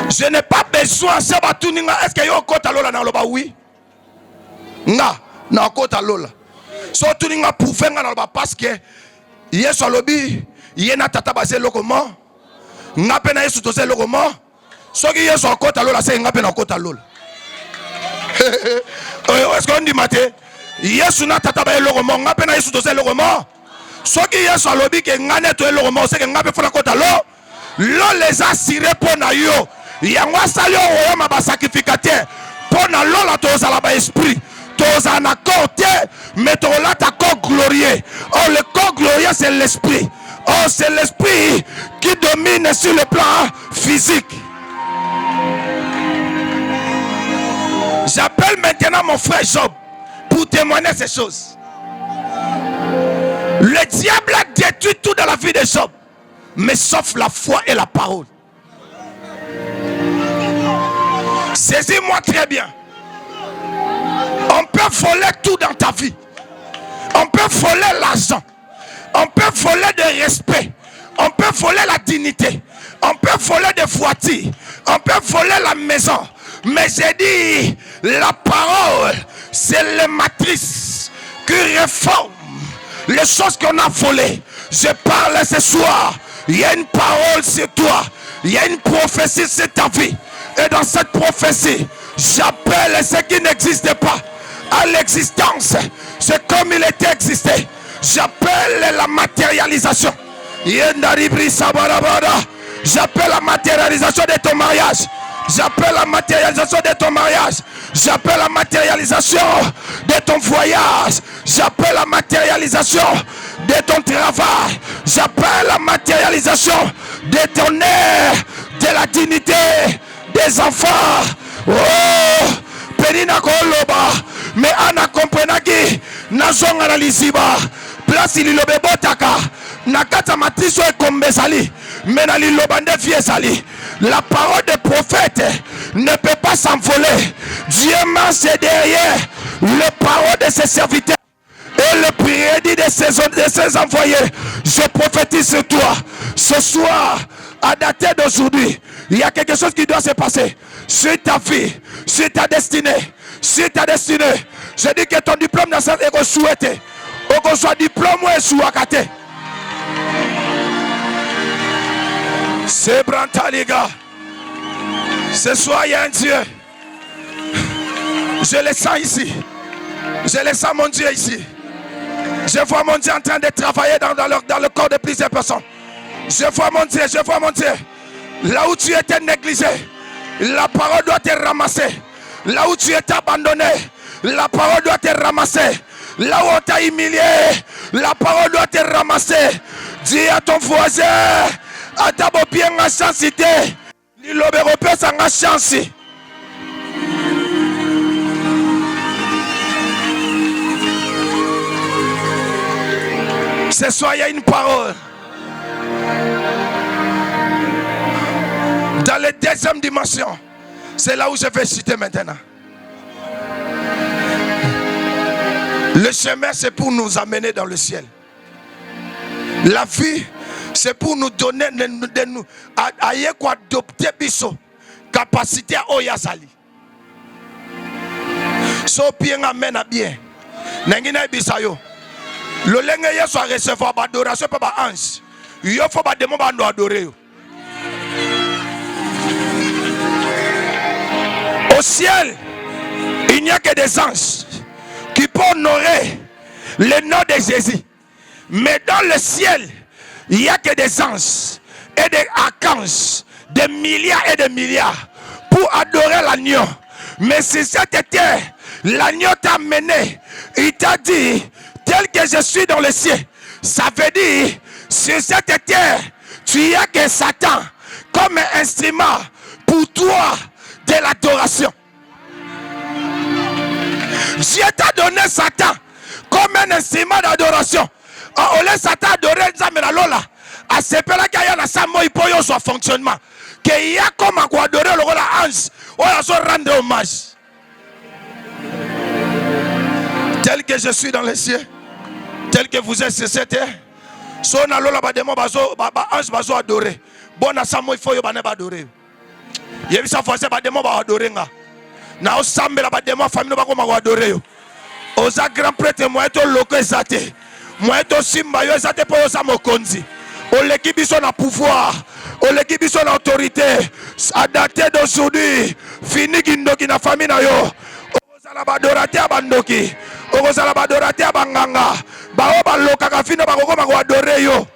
Je n'ai pas besoin de savoir tout. Est-ce que yo kota lola na loba oui? Na kota lola. So tout ninga pour faire na loba parce que yeso lobi yena tata base lokomo. Nga pe na yesu to se lokomo. So ki yeso kota lola se nga pe na kota lola. Est-ce qu'on dit maté? Yesu na tata base lokomo nga pe na yesu to se lokomo. So ki yeso lobi ke nga ne to lokomo se ke nga pe fona kota lo. Lo les a siré pour na yo. Yangwa sali o ma ba sacrificateur pour na lo la toza la ba esprit toza na côté mais to la ta corps glorieux. Oh le corps glorieux c'est l'esprit. Oh, c'est l'esprit qui domine sur le plan physique. J'appelle maintenant mon frère Job pour témoigner ces choses. Le diable a détruit tout dans la vie de Job, mais sauf la foi et la parole. Saisis-moi très bien. On peut voler tout dans ta vie. On peut voler l'argent. On peut voler le respect. On peut voler la dignité. On peut voler des voitures. On peut voler la maison. Mais j'ai dit, la parole, c'est la matrice qui réforme les choses qu'on a volées. Je parle ce soir. Il y a une parole sur toi. Il y a une prophétie sur ta vie. Et dans cette prophétie, j'appelle ce qui n'existe pas à l'existence. C'est comme il était existé. J'appelle la matérialisation. J'appelle la matérialisation de ton mariage. J'appelle la matérialisation de ton mariage. J'appelle la matérialisation de ton voyage. J'appelle la matérialisation de ton travail. J'appelle la matérialisation de ton air, de la dignité des enfants. Oh, Penina Koloba, mais Anna comprenaki, Nazon analysiba, place il lobe botaka, Nakata matrice et kombesali, mais na lilobande fiesali. La parole des prophètes ne peut pas s'envoler. Dieu marche derrière les paroles de ses serviteurs et le prédit de ses envoyés. Je prophétise sur toi ce soir, à dater d'aujourd'hui. Il y a quelque chose qui doit se passer sur ta vie, sur ta destinée, sur ta destinée. Je dis que ton diplôme dans cette école souhaité, ou qu'on soit diplôme ou souhakaté. C'est Branta les gars. Ce soir il y a un Dieu. Je le sens ici. Je le sens mon Dieu ici. Je vois mon Dieu en train de travailler dans le corps de plusieurs personnes. Je vois mon Dieu, je vois mon Dieu. Là où tu étais négligé, la parole doit te ramasser. Là où tu étais abandonné, la parole doit te ramasser. Là où on t'a humilié, la parole doit te ramasser. Dis à ton voisin, à ta bien en chancité, l'Européen s'en a chance. Ce soir, il y a une parole. Dans la deuxième dimension, c'est là où je vais citer maintenant. Le chemin, c'est pour nous amener dans le ciel. La vie, c'est pour nous donner, adopter biso capacité à oyazali. So bien amène à bien. Nengina bisayo. Le lengue yeso a recevoir adoration par ba ange. Yo faut ba démon ba ndo adorer. Au ciel, il n'y a que des anges qui peuvent honorer le nom de Jésus. Mais dans le ciel, il n'y a que des anges et des archanges, des milliards et des milliards pour adorer l'agneau. Mais si cette terre, l'agneau t'a mené, il t'a dit, tel que je suis dans le ciel, ça veut dire, sur cette terre, tu n'y as que Satan comme un instrument pour toi de l'adoration. Dieu t'a donné Satan comme un instrument d'adoration. On laisse Satan adorer Nzamela à ce pela qu'il y a dans sa moi pour son fonctionnement. Qu'il y a comme à adorer le rôle ange, on a son rendre hommage. Tel que je suis dans les cieux, tel que vous êtes sur cette terre, son alola ba demo bazo ba ange bazo adorer. Bon à sa moi il faut yo ba ne ba adorer. Yebi sa fois ba demo ba adorer nga. Na o sambela ba demo famille ba ko ma adorer yo. Oza grand prêtre moi to loko ezate. Moi to simba yo ezate po yo sa mokonzi. O l'équipe biso na pouvoir, o l'équipe biso na autorité. À dater d'aujourd'hui, fini kindoki na famille na yo. Ozala ba dorate abandoki. Ozala ba dorate abanganga. Ba o ba loka ka fino ba ko ma ko adorer yo.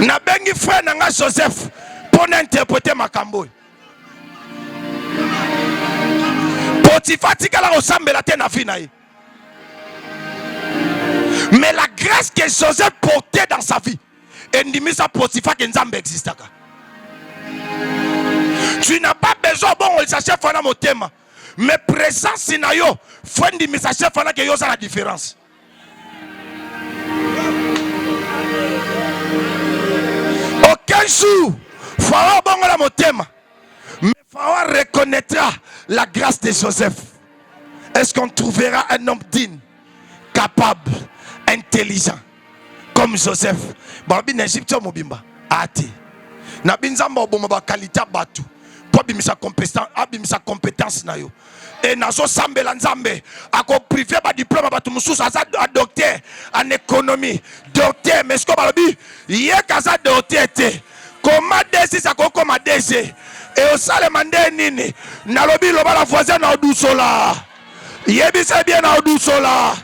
Na bengi frère nanga Joseph pour interpréter makambo. Potifa tikala osambela te na fina ye. Mais la grâce que Joseph portait dans sa vie, Endimisa Potiphar que Nzambe existe. Tu n'as pas besoin bon il s'achève fana motema. Mais présence na yo, faut Endimisa chef fana que yo ça la différence. Aucun jour, Pharaon bon la motema. Mais Pharaon reconnaîtra la grâce de Joseph. Est-ce qu'on trouvera un homme digne, capable, intelligent comme Joseph? Barbin Égyptien mobimba ati. Na binzamba obomba qualité batu. Pour bimisa compétence na yo. Et nazo sambela nzambe ako privé ba diplôme batu mususu asa docteur en économie. Docteur mais ce que balobi yé kaza docteur te. Comment desi sa ko comme DG. Et au sale mandé nini na lobi loba la voisin na odusola. Yebi c'est bien na odusola.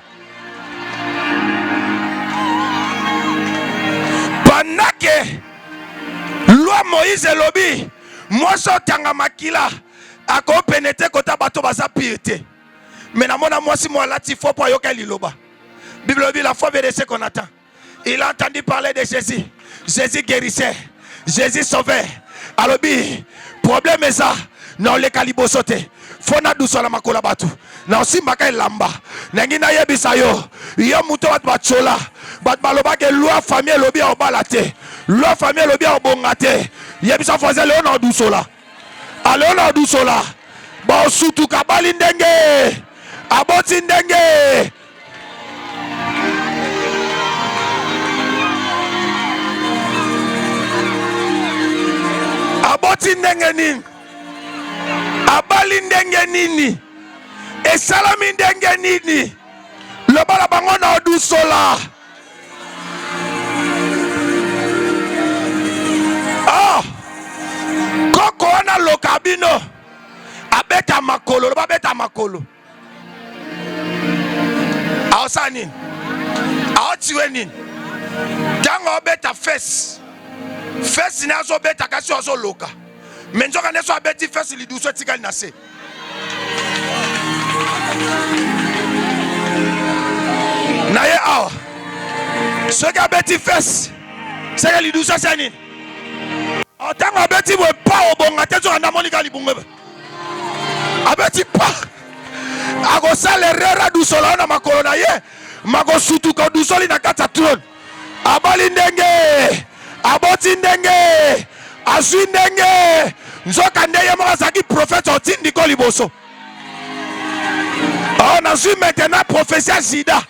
Pendant que loi Moïse et lobby, moi je tanga makila, à quoi pénétrer kota bateau basa piété. Mais na mona moi si moi là il faut pas yoka liloba. Bible dit la foi vérité qu'on attend. Il a entendu parler de Jésus. Jésus guérissait, Jésus sauvait. Alors bi problème est ça. Non les calibo sauté. Fona douce la makola batu. Na aussi makai lamba. Nengina yebisa yo. Yo muto bat bachola. Bat baloba ke loi famille lobi au balate. Loi famille lobi au bongate. Yebisa faisait le on douce là. Ale on douce là. Ba sutu kabali ndenge. Aboti ndenge. Aboti ndenge nini? Abali ndenge nini? Et salami ndenge nini? Le bala bango na odusola. Ah! Koko wana lokabino. Abeta makolo, le babeta makolo. Aosa nini? Aotiwe nini? Dango obeta fes. Fes na zo beta kasi ozo loka. Menjoka neso abeti fes li duso tikali nase. Naye awa. Ce qui abeti fes. C'est que li duso c'est nini? Otango abeti we pa obonga tezo anda monika li bungebe. Abeti pa. Ako sale rera duso la na makolo na ye. Mako sutu ka duso li na kata trone. Abali ndenge. Aboti ndenge. Azwi ndenge. Nzoka ndeye mo azaki prophète otindi ko liboso. On a vu maintenant prophétie Zida.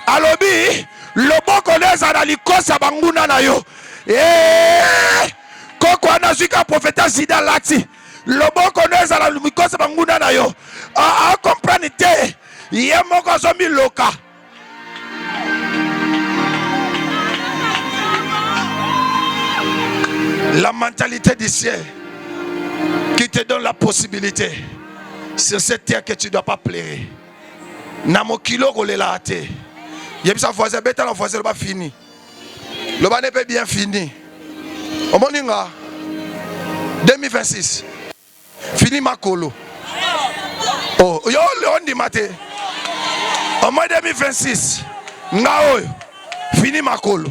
Alobi loboko leza na likosa banguna na yo. Koko ana zika prophète Zida lati. Loboko leza na likosa banguna na yo. A comprendre te. Ye moko zomi loka. La mentalité du ciel qui te donne la possibilité sur cette terre que tu ne dois pas plaire. Namo kilo rolela ate. Yebisa voisin beta na voisin ba fini. Le ba n'est pas bien fini. Au moninga 2026. Fini makolo. Oh, yo le on dit maté. Au mois 2026. Ngao fini makolo.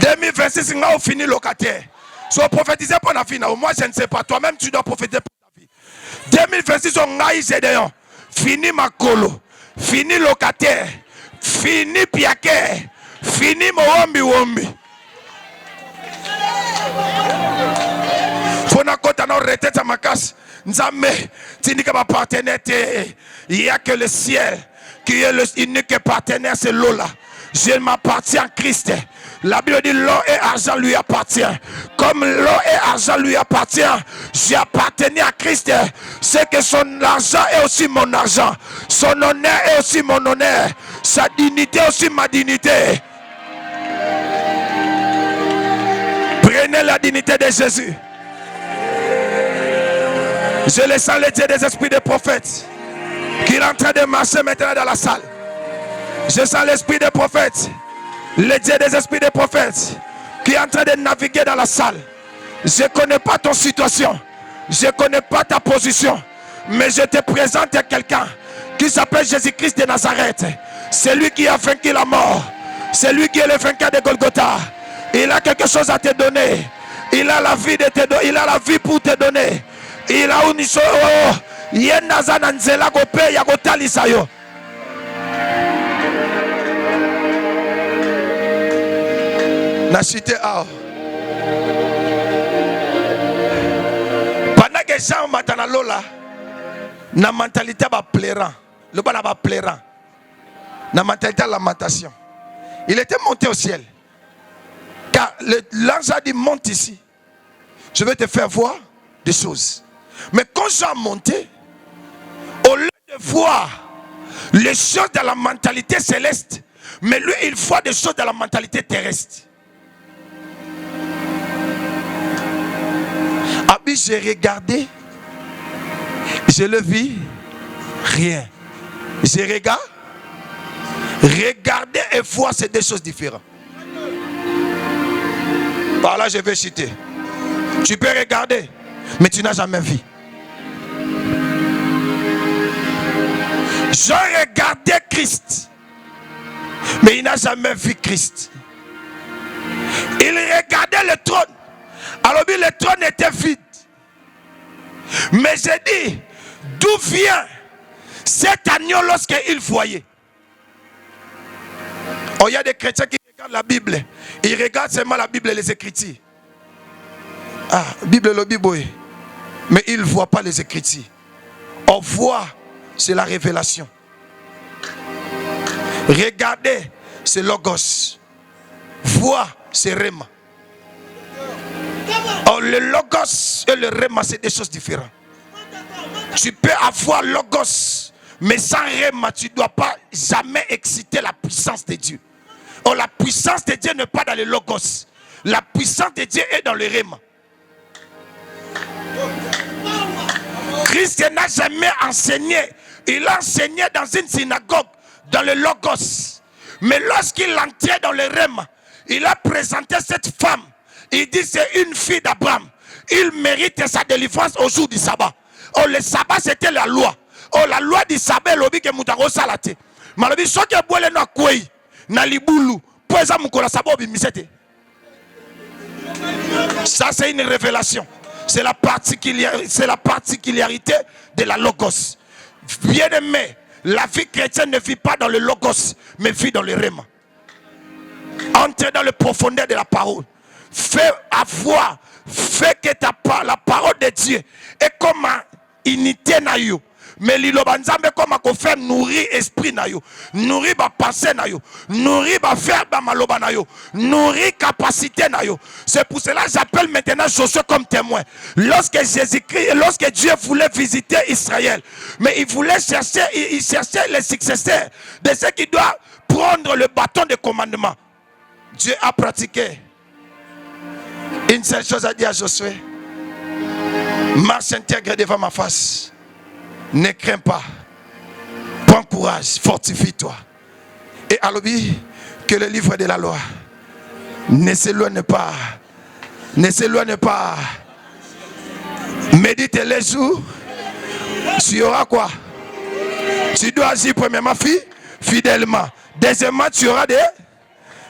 2026 ngao fini locataire. So prophétiser pour la vie. Moi je ne sais pas. Toi-même tu dois prophétiser pour ta vie. 2026 on ngaï Gédéon. Fini makolo. Fini locataire. Fini piaké. Fini mowombi wombi. Fona kota na retete makas. Nzame. Tindika ma partenaire. Il n'y a que le ciel qui est l'unique partenaire, c'est Lola. Je m'appartiens à Christ. La Bible dit l'or et argent lui appartient. Comme l'or et argent lui appartient, j'appartenais à Christ. C'est que son argent est aussi mon argent. Son honneur est aussi mon honneur. Sa dignité est aussi ma dignité. Prenez la dignité de Jésus. Je le sens le Dieu des esprits des prophètes qui est en train de marcher maintenant dans la salle. Je sens l'esprit des prophètes, le Dieu des esprits des prophètes qui est en train de naviguer dans la salle. Je ne connais pas ton situation, je ne connais pas ta position, mais je te présente quelqu'un qui s'appelle Jésus-Christ de Nazareth. C'est lui qui a vaincu la mort, C'est lui qui est le vainqueur de Golgotha. Il a quelque chose à te donner. Il a la vie de te donner. Il a la vie pour te donner. Il a une chose. Yenaza nanzela gope ya gotalisa yo. La cité a. Pendant que Jean matana lola, na mentalité ba plairant. Le bana ba plairant. Na mentalité de lamentation. Il était monté au ciel. Car l'ange a dit monte ici. Je vais te faire voir des choses. Mais quand Jean a monté, au lieu de voir les choses de la mentalité céleste, mais lui il voit des choses de la mentalité terrestre. Ah oui, j'ai regardé, je le vis, rien. Je regarde, regarder et voir, c'est deux choses différentes. Par là, je vais citer. Tu peux regarder, mais tu n'as jamais vu. Jean regardait Christ, mais il n'a jamais vu Christ. Il regardait le trône. Alors le trône était vide. Mais j'ai dit, d'où vient cet agneau lorsqu'il voyait? Oh, il y a des chrétiens qui regardent la Bible. Ils regardent seulement la Bible et les Écritures. Ah, Bible le Bible. Mais ils ne voient pas les Écritures. On voit, c'est la révélation. Regardez, c'est Logos. Voir, c'est Réma. Oh, le Logos et le Réma, c'est des choses différentes. Tu peux avoir Logos, mais sans Réma, tu ne dois pas jamais exciter la puissance de Dieu. Oh, la puissance de Dieu n'est pas dans le Logos. La puissance de Dieu est dans le Réma. Christ n'a jamais enseigné. Il a enseigné dans une synagogue, dans le Logos. Mais lorsqu'il entrait dans le Réma, il a présenté cette femme. Il dit c'est une fille d'Abraham. Il mérite sa délivrance au jour du sabbat. Oh, le sabbat c'était la loi. Oh, la loi du sabbat, l'obi que mutaro salate. Malobi soke boile na kwei na libulu. Poeza mukola sabbat bimisete. Ça c'est une révélation. C'est la particularité de la Logos. Bien aimé, la vie chrétienne ne vit pas dans le Logos, mais vit dans le Réma. Entre dans le profondeur de la parole. Fais avoir, fais que la parole de Dieu est comme unité na yo. Mais l'Ilobanzambe comme à faire nourrir esprit na yo, nourrir ba pensée na yo, nourrir ba faire ba maloba na yo, nourrir capacité na yo. C'est pour cela que j'appelle maintenant Josué comme témoin. Lorsque Jésus-Christ, lorsque Dieu voulait visiter Israël, mais il voulait chercher, il cherchait les successeurs de ceux qui doivent prendre le bâton de commandement. Dieu a pratiqué. Une seule chose à dire à Josué: marche intègre devant ma face. Ne crains pas. Prends courage, fortifie-toi. Et alobi, que le livre de la loi ne s'éloigne pas. Ne s'éloigne pas. Médite les jours. Tu auras quoi? Tu dois agir premièrement fidèlement. Deuxièmement, tu auras des.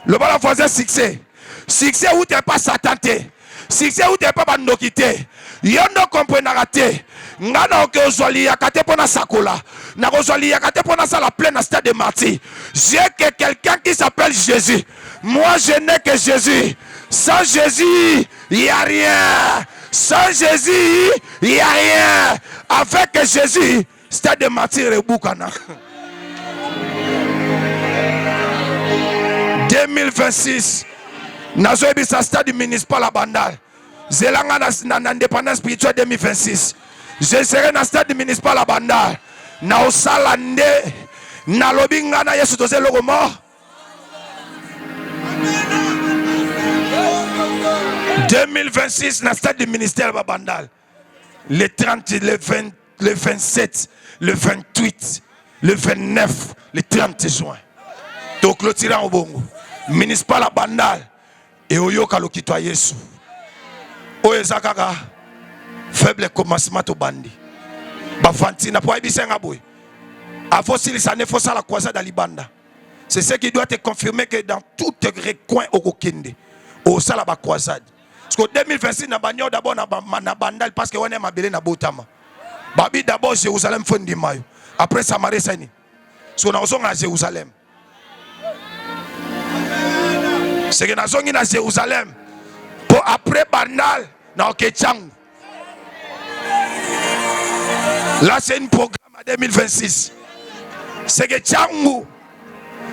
Le bas la voisin succès. Succès où tu n'es pas satanté. Succès où tu n'es pas bandokité. Yondo comprena raté. Ngana oke ozwali yakate pona sakola. Na ozwali yakate pona sa la pleine stade de martyr. J'ai que quelqu'un qui s'appelle Jésus. Moi je n'ai que Jésus. Sans Jésus, il n'y a rien. Sans Jésus, il n'y a rien. Avec Jésus, stade de martyr et boukana. 2026. Nazo ebisa stade municipal à Bandal. Zelanga na indépendance spirituelle 2026. Je serai dans le stade municipal à Bandal. Na osalande na lobinga na Yesu toze logo mort. 2026 na stade du ministère à Bandal. Le 30, le 20, le 27, le 28, le 29, le 30 juin. Donc le tirant au bongo. Municipal à Bandal. Et oyoka lo kitwa Yesu. Oyezakaka faible commencement to bandi. Ba fantina po ibisenga boy. Afosili sane fosa la croisade à Libanda. c'est ce qui doit te confirmer que dans tout recoin au Kokende, au Salaba croisade. Parce qu'en 2026, na banyo d'abord na bandal parce que on est mabelé na botama. Babi d'abord Jérusalem fondi mayo. Après Samarie sani. Parce qu'on a besoin à Jérusalem. C'est que nous sommes à Jérusalem. Pour après bandal na Okechang. Là c'est un programme à 2026. C'est que Tchangou.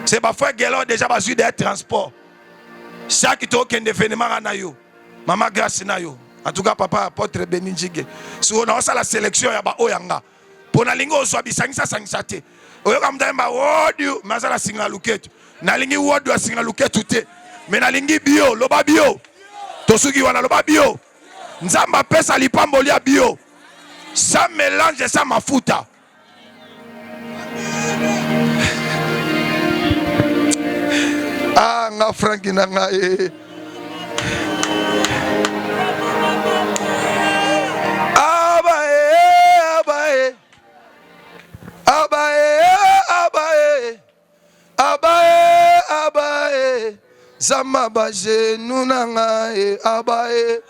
C'est parfois que l'on déjà besoin de transport. Chaque token d'événement na yo. Maman grâce na yo. En tout cas papa apôtre Beninjige. Si on a la sélection ya ba oyanga. Pour na lingo so bisangisa sangisate. Oyo kamdamba wodu mazala singa luketu. Na lingi wodu singa luketu te. Mais na lingi bio, loba bio. Tosuki wana loba bio. Nzamba pesa lipamboli ya bio. Sans mélange sans mafuta. Ah, nga Franki na nga Abae Zama baje nunanga abae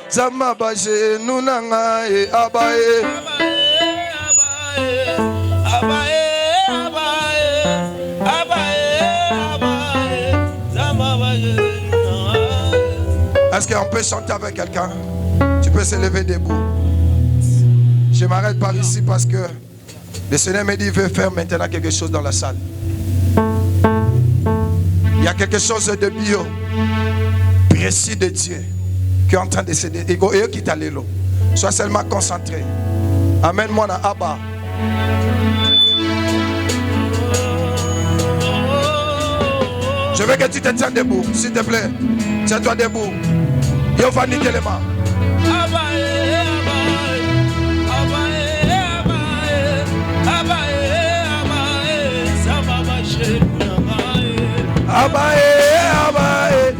Zama baje nunanga abae Est-ce qu'on peut chanter avec quelqu'un? Tu peux se lever debout. Je m'arrête par ici parce que le Seigneur me dit qu'il veut faire maintenant quelque chose dans la salle. Il y a quelque chose de bio, précis de Dieu, qui est en train de se dire. Et qui t'a l'élo. Sois seulement concentré. Amène-moi dans Abba. Je veux que tu te tiennes debout, s'il te plaît. Tiens-toi debout. Yo va niquer les mains. Abae,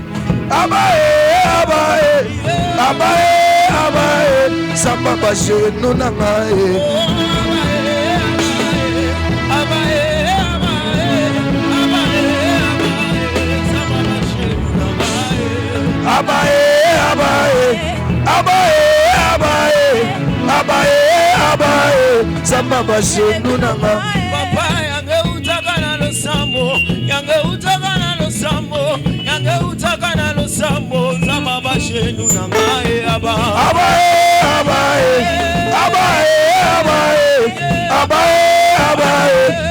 Samba baje nunangae. Abae, Samba baje nunangae. Papa yange utakana lo sambo, yange utakana lo sambo, yange utakana lo sambo, Samba baje nunangae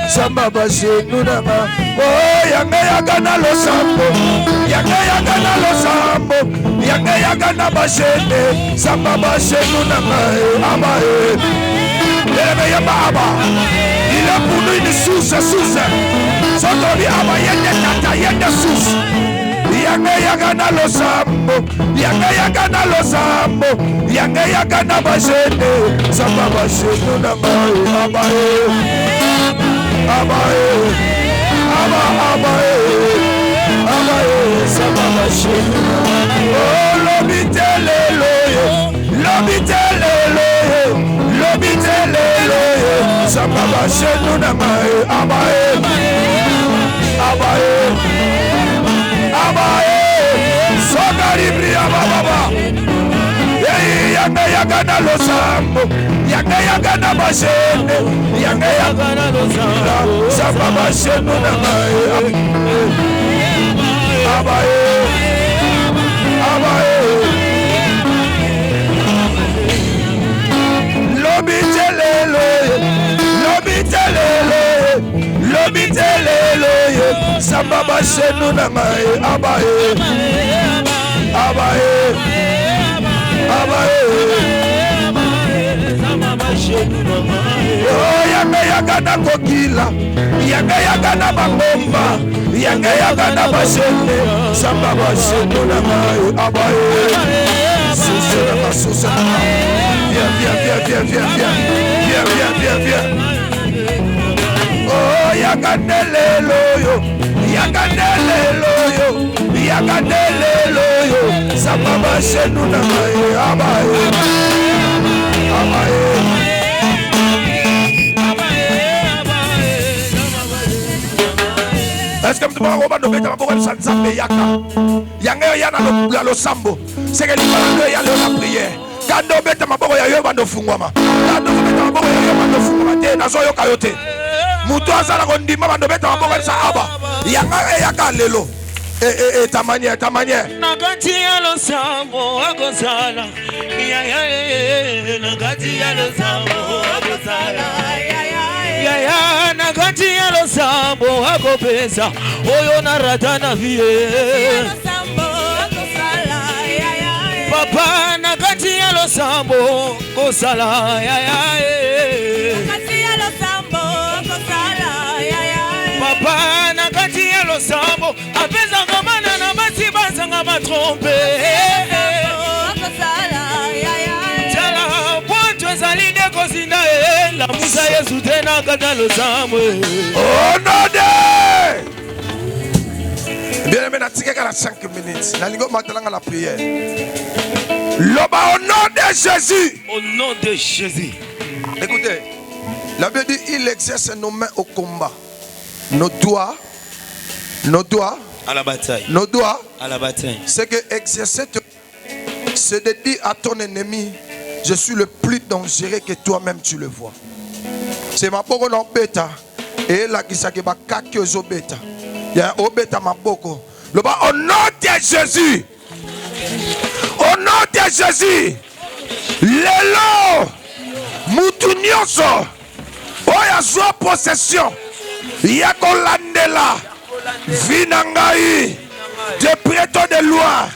Samba baje nunangae. Oh yange yagana lo sambo, yange yagana lo sambo, yange yagana baje, Samba baje nunangae abae. Il a pour nous une source. Sotori aba yende tata yende source. Yange yagana lo sambo, yange yagana lo sambo, yange yagana bajene, Samba bajene na mai abae, Samba bajene. Oh lobitelelo Samba bajene na mai abae, Sogari bria baba. Yange yagana lo sambo, yange yagana bajene, yange yagana lo sambo, Samba bajene na mai abae. Lobitelelo, Samba baje nunangae abae. Oh yange yagana kokila, yange yagana bangomba, yange yagana bajene, Samba baje nunangae abae. Viens. Oh yaganelelo yo, Samba baje nunangae abae. Est-ce que tu vas voir le bêta pour le Sansambe Yaka? Yanga Yana le Sambo. C'est que l'Ibalando y a la prière. Quand on bêta ma boya Yobando Fungwama. Quand on bêta ma boya Yobando Fungwama. Nazoyo Kayote. Moutou Azala Rondima Mando bêta ma boya Sahaba. Yanga Yaka Lelo. Ta manière. Nagati ya lo sambo agosala. Nagati ya lo sambo agosala. Nagati ya lo sambo agopesa. Oyo narata na vie. Papa nagati ya lo sambo gosala. Papa nagati ya lo sambo apesa kamana na basi basanga matrompe. Tala pointu ezali de kosinda la musa yesu tena kata lo sambo. Oh non de. Bien aimé na tika kala 5 minutes. Na lingo matalanga la prière. Loba au nom de Jésus. Au nom de Jésus. Écoutez, la Bible dit il exerce nos mains au combat. Nos doigts à la bataille. Nos doigts à la bataille. C'est que exercer, c'est de dire à ton ennemi, je suis le plus dangereux que toi-même tu le vois. C'est ma boko non bêta et la qui s'est ba kaki ozo bêta. Il y a au bêta ma boko. Le bas au nom de Jésus. Au nom de Jésus. Lelo mutunyoso. Oya zo possession. Yakolandela Vinangai de prêto de loi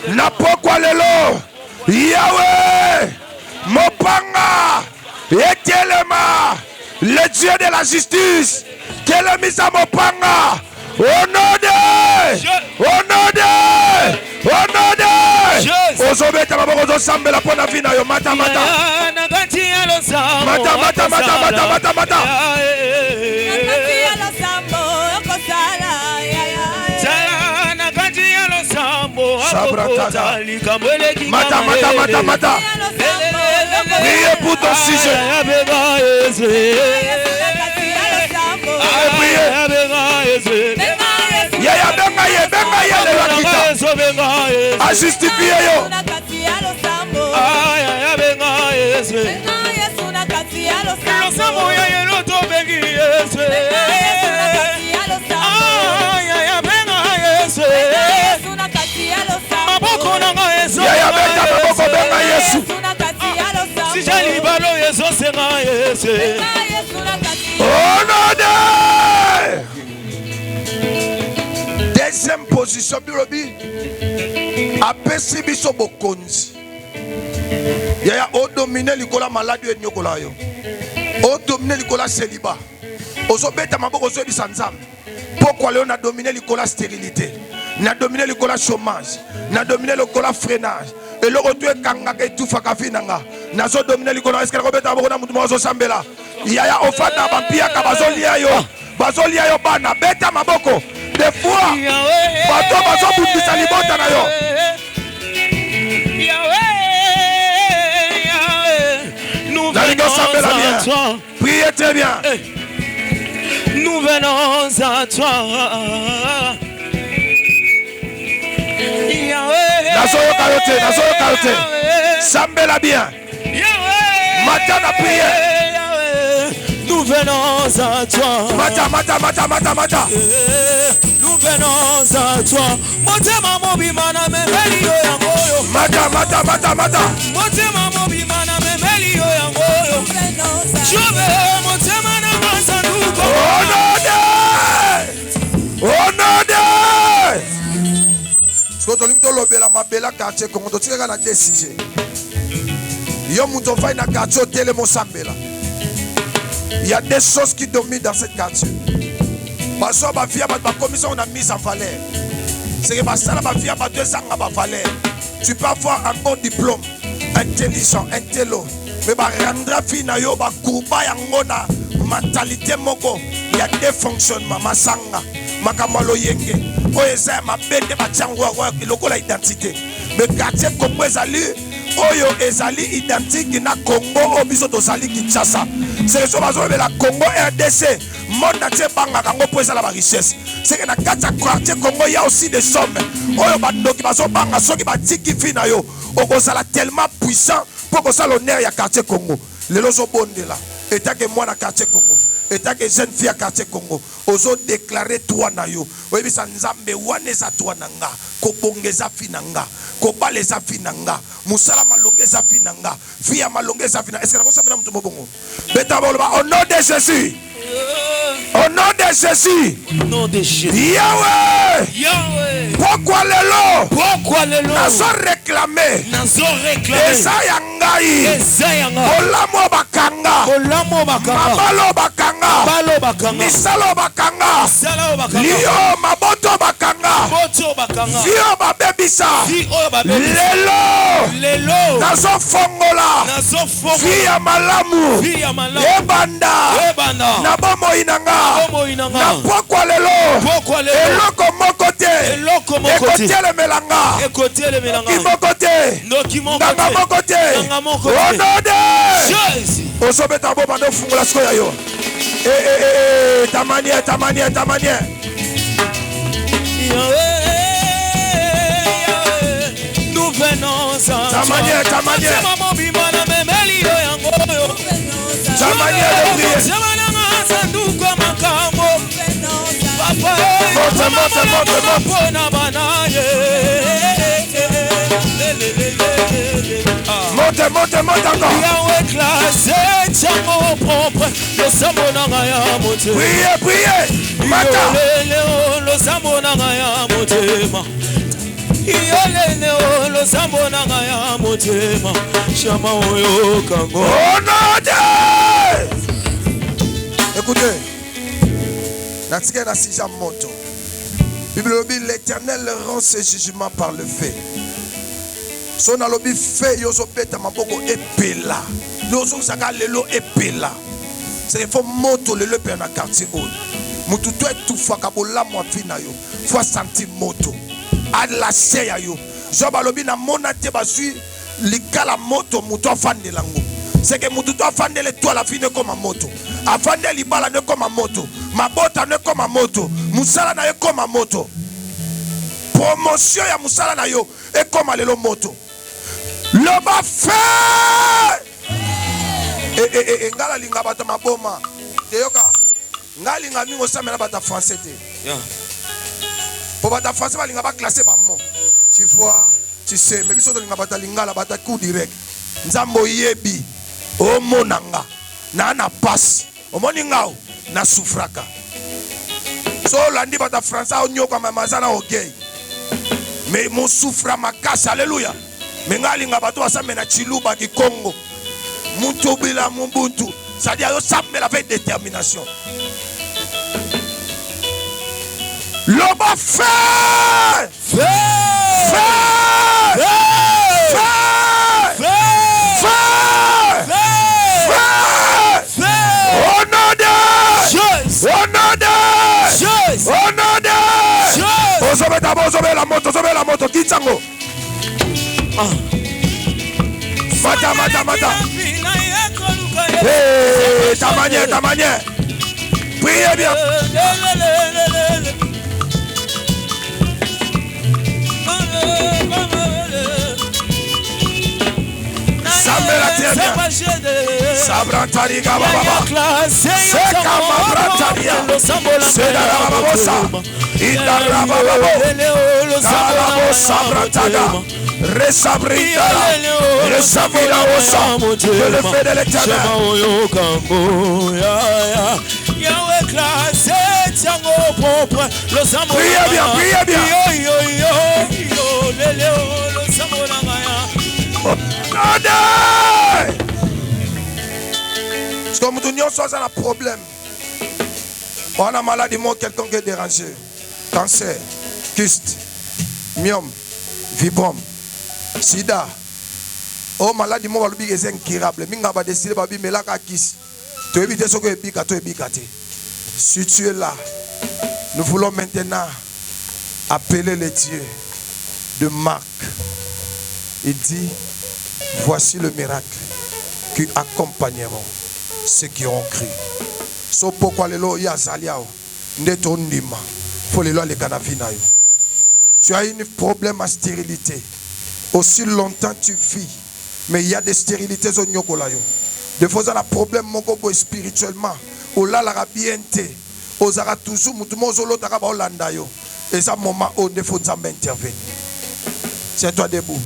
Napokwa lelo Yahweh Mopanga Etelema le Dieu de la justice Telemisa Mopanga au nom de Ozobeta maboko sambela pona vina yo mata Mata. Priez pour ton sujet. A justifié yo. Deuxième position, Birobi. Apesi biso bokonzi. Yaya o dominer likola maladie et nyokola yo. O dominer likola célibat. Ozo beta maboko zo bi sanzam. Pourquoi on a dominé likola stérilité? Na dominé likola chômage. Na dominé likola freinage. Et le retour kanga ke tu fakafinanga. Na zo dominé likola est-ce que robeta boko na mutu mozo sambela. Yaya ofana bampia ka bazolia yo. Bazolia yo bana beta maboko. Des fois, bato bazo bundisa libota na yo. Priez très bien. Nous venons à toi. Nazoyo kayote. Sambela bien. Matin la prière. Nous venons à toi. Mata. Nous venons à toi. Motema mobimana memeli yo yangoyo. Mata. Motema mobimana memeli yo yangoyo. Jove motema na masanduko. Onode. Soto limito lobela mabela quartier Congo to tika na décision. Yo muto fai na quartier tele mosambela. Il y a des choses qui dominent dans cette quartier. Parce que ma vie ma commission on a mis en valeur. C'est que ma salle ma vie ma 2 ans ma valeur. Tu peux avoir un bon diplôme, intelligent, intello, mais ma rendre fina yo ba kuba yangona mentalité moko. Il y a des fonctionnements masanga makamalo yenge. O eza ma bende ba tiango wa lokola identité. Mais quartier comme ezali oyo ezali identique na Congo obiso tozali Kinshasa. C'est que bazo la Congo RDC monde entier banga kango po ezala ba richesse. C'est que na kata quartier Congo il y a aussi des sommes. Oyo bandoki bazo banga soki batiki fina yo okozala tellement puissant pour que ça l'honneur ya quartier Congo. Les lozo bondela état que moi na quartier Congo. État que jeune fille à quartier Congo. Ozo déclarer toi na yo. Oyebi sa nzambe wane za toi nanga. Ko bongeza finanga. Ko baleza finanga. Musala malongeza finanga. Fia malongeza finanga. Est-ce que ça me mtu bongo? Beta boloba au nom de Jésus. Au nom de Jésus. Au nom de Jésus. Yahweh. Yahweh. Pourquoi lelo? Pourquoi lelo? Nazo réclamer. Nazo réclamer. Esa yangai. Esa yanga. Olamo bakanga. Olamo bakanga. Mabalo bakanga. Balo bakanga. Misalo bakanga. Misalo bakanga. Lio maboto bakanga. Moto bakanga. Fio babebisa. Fio babebisa. Lelo. Lelo. Nazo fongola. Nazo fongola. Fia malamu. Fia malamu. Ebanda. Ebanda. Na bomo inanga. Bomo inanga. Na pokwa lelo. Pokwa lelo. Eloko mokote. Eloko mokote. Ekotele melanga. Ekotele melanga. Kimokote. Noki mokote. Nanga mokote. Nanga mokote. Onode. Jésus. Osobeta bo bando fungola siko ya yo. Ta manière. Nous venons ensemble. Ta manière. Ta manière de prier. Monte encore. Priez. Mata. Écoutez, l'Éternel rend ses jugements par le fait. Son alobi fait yoso beta maboko epela. Yoso saka lelo epela. C'est faut moto lelo pe na quartier haut. Mutu to tout fois kabola mo fina yo. Faut sentir moto. Ad la seya yo. Job alobi na mona te basui likala moto mutu afande lango. C'est que mutu to afande le toi la fine comme moto. Afande libala ne comme moto. Mabota ne comme moto. Musala na yo comme moto. Promotion ya musala na yo et comme lelo moto. Le bas fait. Ngala linga bata maboma. Teyoka. Ngala linga mingo samela bata français te. Pour bata français ba linga ba classer ba mo. Tu vois, tu sais, mais biso linga bata lingala bata coup direct. Nzambo yebi. O monanga. Na na passe. O moningao na souffraka. So landi bata français o nyoka mamazana okay. Mais mon souffra ma casse, alléluia. Mais ngali ngabato asamena chiluba ki Congo. Mutubila mubuntu. C'est-à-dire yo samela avec détermination. Loba fait. Ozobe la moto, kitsango. Mata. Hey, ta manière. Priez bien. Sabrantari Gababa. Seka Mabrantaria. Seda Rababosa. Indarababo. Galabo Sabrantaga. Resabrita. Resabila Osa. Que le fait de l'Éternel. Priez bien. Parce que nous avons un problème. On a maladie, quelqu'un qui est dérangé. Cancer, kyste, myome, fibrome, sida. Oh, maladie, moi, c'est incurable. Minga va décider de me la kiss. Tu évites ce que tu es. Si tu es là, nous voulons maintenant appeler les dieux de Marc. Il dit Voici le miracle qui accompagneront ceux qui ont cru. So pourquoi le lo ya zaliao ndeto ndima faut le lo le kanavina yo. Tu as un problème à stérilité. Aussi longtemps tu vis, mais il y a des stérilités au nyokola yo. Des fois ça a problème mokobo spirituellement. O la la bienté. O zara toujours mutumo zolo taka ba olanda yo. Et ça moment où il faut intervenir. Tiens-toi debout.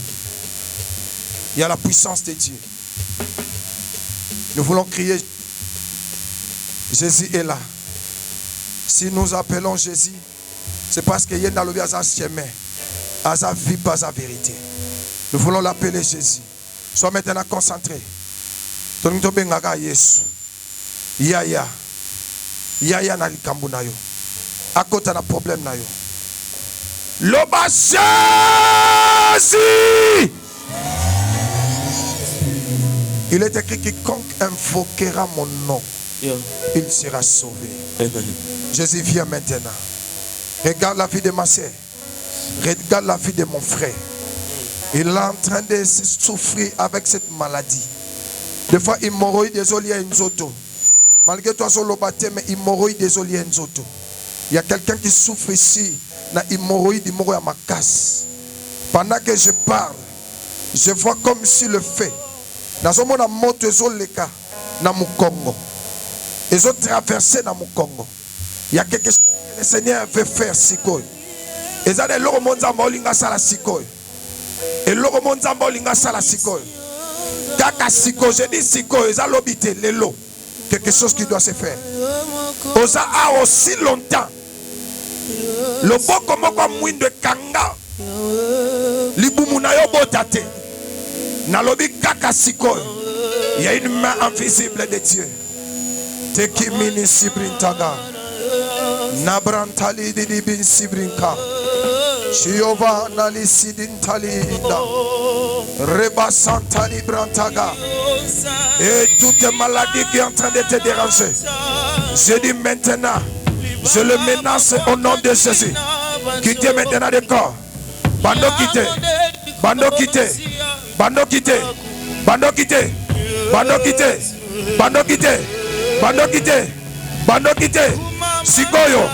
Il y a la puissance de Dieu. Nous voulons crier. Jésus est là. Si nous appelons Jésus, c'est parce qu'il y a dans le chemin, à sa vie, pas sa vérité. Nous voulons l'appeler Jésus. Sois maintenant concentré. Yaya na likambu na yo. À côté na problème na yo. Loba Jésus. Il est écrit quiconque invoquera mon nom, il sera sauvé. Jésus vient maintenant. Regarde la vie de ma soeur. Regarde la vie de mon frère. Il est en train de souffrir avec cette maladie. Des fois, hémorroïde désolé à une zoto. Malgré toi, sur le baptême, mais hémorroïde désolé à une zoto. Il y a quelqu'un qui souffre ici. Na hémorroïde, hémorroïde à ma casse. Pendant que je parle, je vois comme si le fait. Dans un monde à moto, ils ont les cas dans mon Congo. Ils ont traversé dans mon Congo. Il y a quelque chose que le Seigneur veut faire. Et ça, le monde monde zambolinga sala sikoy. Et le monde zambolinga sala sikoy. Kaka sikoy, je dis sikoy, ils ont l'obité, les lots. Quelque chose qui doit se faire. Osa a aussi longtemps. Le boko moko mwindo kanga. Libumuna yo botate. Nalobi kaka sikoy. Il y a une main invisible de Dieu. Teki mini sibrintaga. Nabrantali di bin sibrinka. Shiova nali sidintalinda. Reba santali brantaga. Et toute maladie qui est en train de te déranger, je dis maintenant, je le menace au nom de Jésus. Quittez maintenant le corps. Bando quittez. Bando quittez. Bando quittez. Bando quittez. Bando quittez. Bando quittez. Bando quittez. Bando quittez. Sikoyo,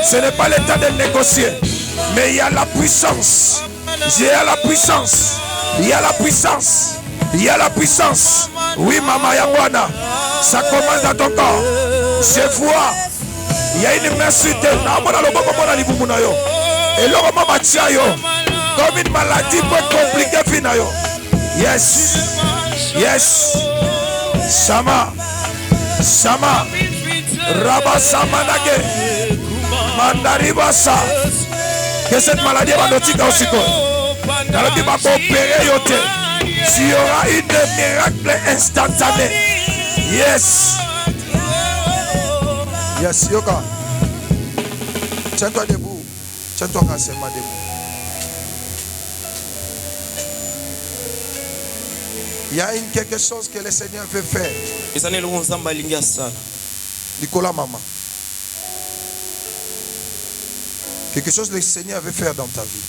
ce n'est pas le temps de négocier, mais il y a la puissance. J'ai la puissance. Il y a la puissance. Il y a la puissance. Oui, maman Yabwana, ça commence dans ton corps. Je vois. Il y a une main sur terre. Et le moment comme une maladie peut compliquer finayo. Yes. Yes. Sama. Sama. Rabba Samanage. Mandaribasa. Que cette maladie va notifier aussi. Dans le débat pour opérer yote. Il y aura une miracle instantané. Yes. Yes, Yoka. Tiens-toi debout. Tiens-toi seulement debout. Il y a quelque chose que le Seigneur veut faire. Nicolas Maman. Quelque chose que le Seigneur veut faire dans ta vie.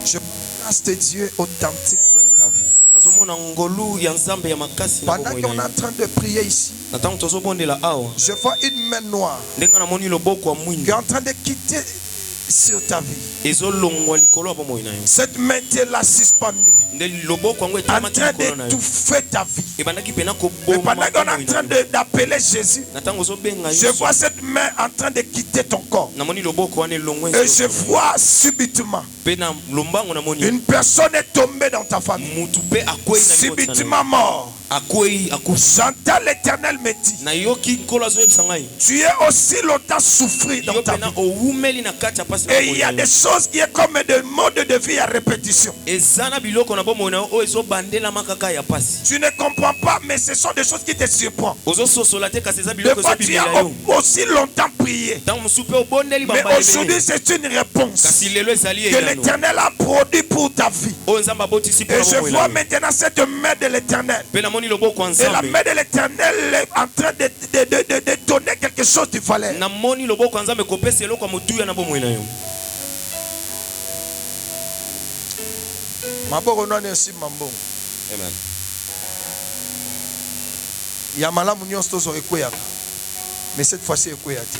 Je place tes dieux authentiques dans ta vie. Pendant qu'on est en train de prier ici, je vois une main noire qui est en train de quitter sur ta vie. Cette main est là suspendue, en train d'étouffer ta vie. Et pendant qu'on est en train d'appeler Jésus, je vois cette main en train de quitter ton corps. Et je vois subitement une personne est tombée dans ta famille, subitement mort. J'entends l'Éternel me dit, tu es aussi longtemps souffri dans ta vie. Et il y a des choses qui sont comme des modes de vie à répétition. Tu ne comprends pas, mais ce sont des choses qui te surprennent. Des fois tu as aussi longtemps prié, mais aujourd'hui c'est une réponse que l'Éternel a produit pour ta vie. Et je vois maintenant cette main de l'Éternel. Et la main de l'Éternel est en train de donner quelque chose du fallait. Maboko nani aussi mambongo. Amen. Ya malamu nyonso tozo ekweyaka. Mais cette fois-ci ekweyate.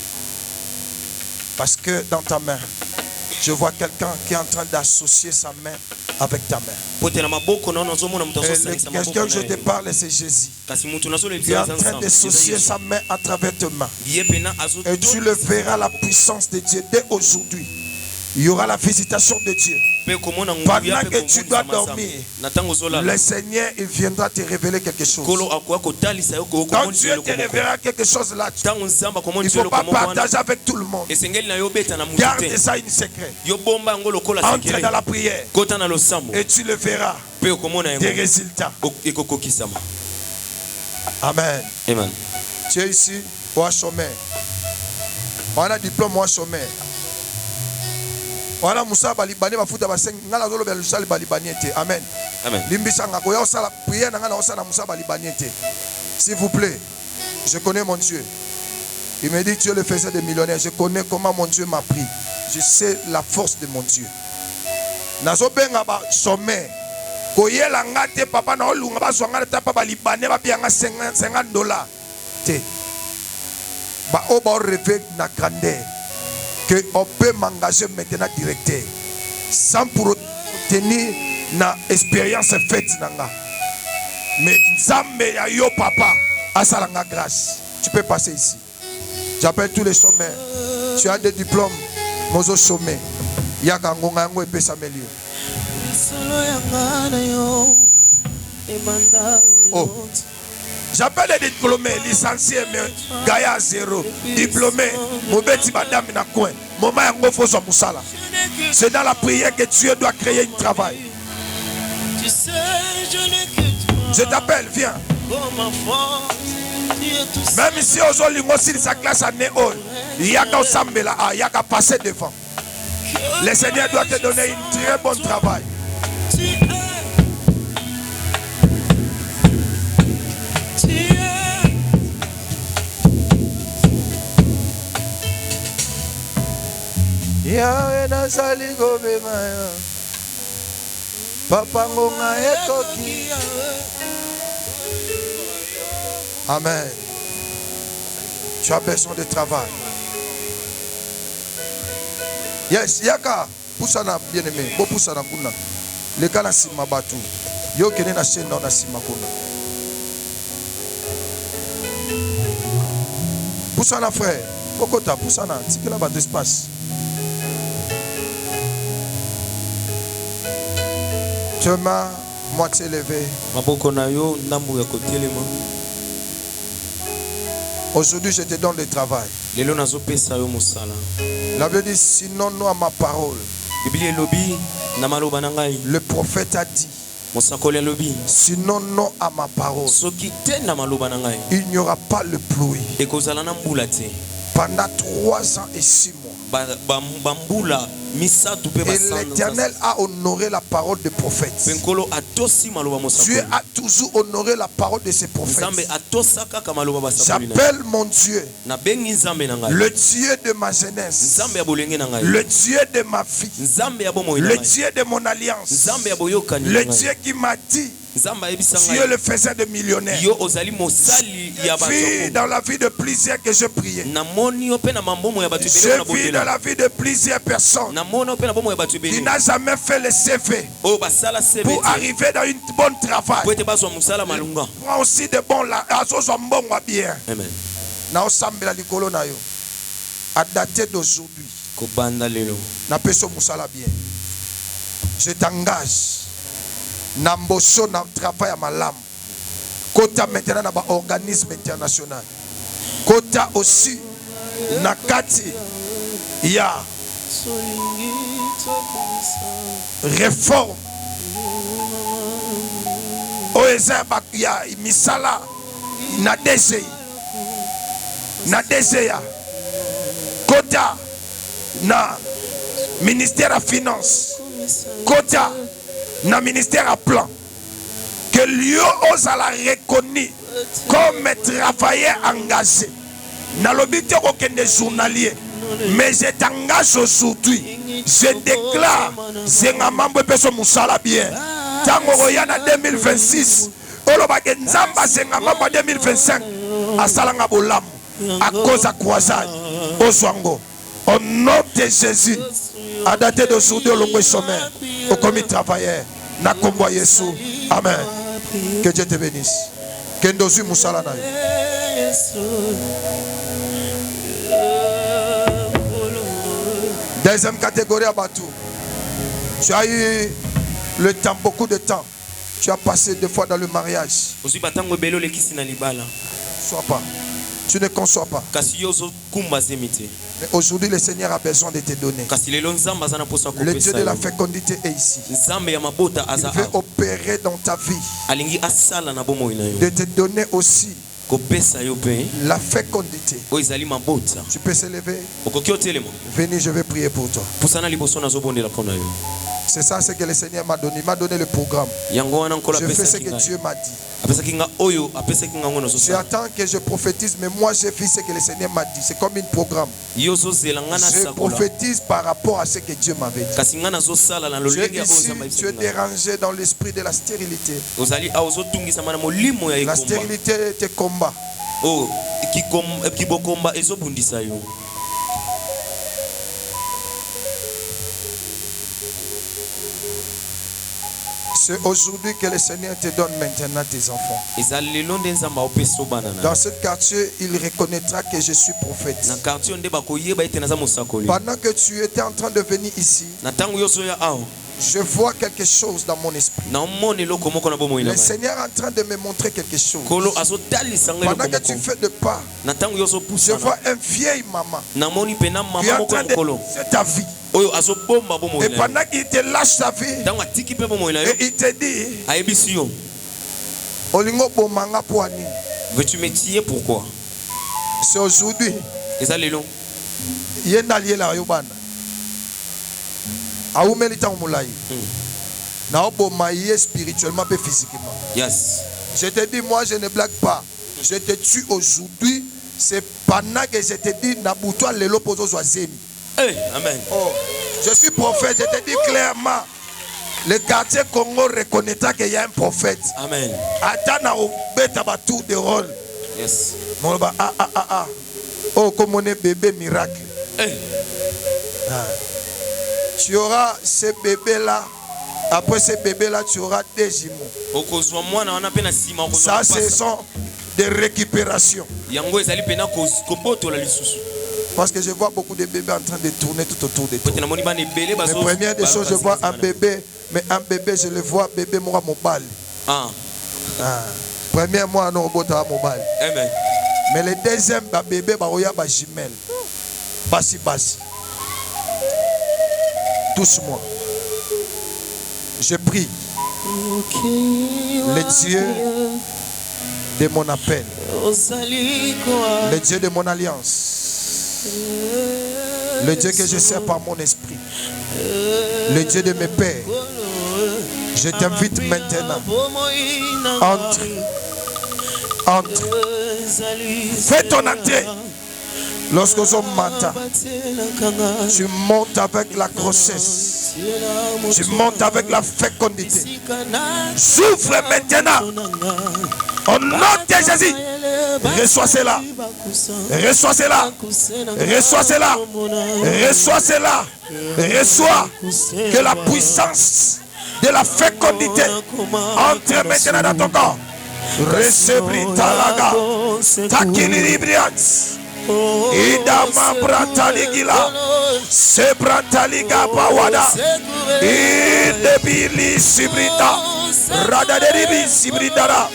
Parce que dans ta main, je vois quelqu'un qui est en train d'associer sa main avec ta main. Et quelqu'un que je te parle, c'est Jésus. Il est en train d'associer sa main à travers tes mains. Et tu le verras, la puissance de Dieu. Dès aujourd'hui, il y aura la visitation de Dieu. Pendant que tu dois dormir, le Seigneur il viendra te révéler quelque chose. Quand Dieu te révélera quelque chose là, il ne faut pas partager avec tout le monde. Garde ça une secret. Entre dans la prière et tu le verras. Des résultats. Amen. Amen. Tu es ici, au chômeur. On a un diplôme au chômeur. Voilà Moussa Balibani va foutre baseng ngala zolo bel sali Balibani té. Amen. Amen. Limbisa ngako ya sala prière ngana osala Moussa Balibani té. S'il vous plaît, je connais mon Dieu. Il me dit Dieu le faisait des millionnaires. Je connais comment mon Dieu m'a pris. Je sais la force de mon Dieu. Nazo benga ba sommet. Koyela ngate papa na olunga ba swanga ta papa Balibani ba bianga $50 té. Ba o ba rêver na grandeur. Que on peut m'engager maintenant directeur sans pour obtenir na expérience faite nanga. Mais Nzambe ya yo papa asalanga grâce. Tu peux passer ici. J'appelle tous les chômeurs. Tu as des diplômes, mozo chômeur. Yaka ngonga ngo epesa melio. Oh. J'appelle les diplômés, licenciés, mais Gaïa 0. Diplômés, Mobeti Madame na coin. Maman Yango Foso Moussala. C'est dans la prière que Dieu doit créer un travail. Je t'appelle, viens. Même si aujourd'hui, aussi sa classe à Néol, il y a qu'à Sambela, il y a qu'à passer devant. Le Seigneur doit te donner un très bon travail. Yahweh nasali gobemaya Papa ngonga ekoki. Amen. Tu as besoin de travail. Yes, yaka pusana bien aimé, bo pusana kuna. Le kana sima batu. Yo kene na chaîne na sima kuna. Poussana frère, Bokota, poussana, c'est que là-bas d'espace. Tu m'as moitié levé. Aujourd'hui, je te donne le travail. La Bible dit, sinon nous à ma parole. Le prophète a dit, sinon non à ma parole, il n'y aura pas le pluie. Pendant 3 ans et 6 mois. Et l'Éternel a honoré la parole des prophètes. Dieu a toujours honoré la parole de ses prophètes. J'appelle mon Dieu, le Dieu de ma jeunesse, le Dieu de ma vie, le Dieu de mon alliance, le Dieu qui m'a dit Dieu le faisait de millionnaires. Je vis dans la vie de plusieurs que je priais. Je vis dans la vie de plusieurs personnes qui n'ont jamais fait le CV pour arriver dans une bonne travail. Prends aussi de bons bien. À dater d'aujourd'hui, je t'engage. Namboso na travail à malam. Kota maintenant na ba organisme international. Kota aussi na kati ya réforme. Oeza ba ya misala na DCI. Na DCA. Kota na ministère des Finances. Kota na ministère à plan que lui ose la reconnu comme travailleur engagé. N'a l'obité aucun des journaliers, mais je t'engage aujourd'hui. Je déclare, c'est un membre de personne moussala bien. Tango royana 2026. Olobake nzamba sengama pa 2025. Asalanga bolamu. À cause à croisade. Oswango. Au nom de Jésus. À dater d'aujourd'hui au long sommet. Au commis travailleur. Na kombo Yesu. Amen. Que Dieu te bénisse. Kendozu Moussala na. Deuxième catégorie à Batou. Tu as eu le temps, beaucoup de temps. Tu as passé deux fois dans le mariage. Sois pas. Tu ne conçois pas. Mais aujourd'hui, le Seigneur a besoin de te donner. Le Dieu de la fécondité est ici. Il veut opérer dans ta vie. De te donner aussi la fécondité. Tu peux se lever. Venez, je vais prier pour toi. C'est ça ce que le Seigneur m'a donné. Il m'a donné le programme. Je fais ce que Dieu m'a dit. Tu attends que je prophétise, mais moi j'ai fait ce que le Seigneur m'a dit. C'est comme un programme. Je prophétise par rapport à ce que Dieu m'avait dit. Tu es dérangé dans l'esprit de la stérilité. La stérilité te combat. C'est aujourd'hui que le Seigneur te donne maintenant tes enfants. Dans ce quartier, il reconnaîtra que je suis prophète. Pendant que tu étais en train de venir ici, je vois quelque chose dans mon esprit. Le Seigneur est en train de me montrer quelque chose. Pendant que tu fais de pas, je vois un vieil maman qui est en train de laisser ta vie. Et pendant qu'il te lâche ta vie, et il te dit, Olingo bomanga poani. Veux-tu me tuer pourquoi? C'est aujourd'hui. Yena liela yobana. Aoumeli ta omulai. Na obomaye spirituellement et physiquement. Yes. Je te dis, moi je ne blague pas. Je te tue aujourd'hui. C'est pendant que je te dis, Naboutoua lelo pozo zoazemi. Hey, amen. Oh, je suis prophète, je te dis clairement. Le quartier Congo reconnaîtra qu'il y a un prophète. Amen. Attends au tour de rôle. Yes. Oh, comme on est bébé miracle. Hey. Tu auras ce bébé là. Après ce bébé là, tu auras des jumeaux. Ça, ce sont des récupérations. Parce que je vois beaucoup de bébés en train de tourner tout autour de toi. La première des choses, je vois un bébé, mais un bébé, je le vois, bébé moi mobile. Premier mois, non, robota mobile. Mais le deuxième, bébé, baroya ba jumelle. Bassi. Doucement. Je prie. Le Dieu de mon appel. Le Dieu de mon alliance. Le Dieu que je sers par mon esprit. Le Dieu de mes pères. Je t'invite maintenant. Entre. Fais ton entrée. Lorsque on matin, tu montes avec la grossesse. Tu montes avec la fécondité. Souffre maintenant. Au nom de Jésus. Reçois cela. Reçois cela. Reçois cela. Reçois cela. Reçois que la puissance de la fécondité entre maintenant dans ton corps. Recevri talaga. Takililibrians. Idama brataligila. Se brataliga bawada. Idebili sibrita. Radaderibi sibritara.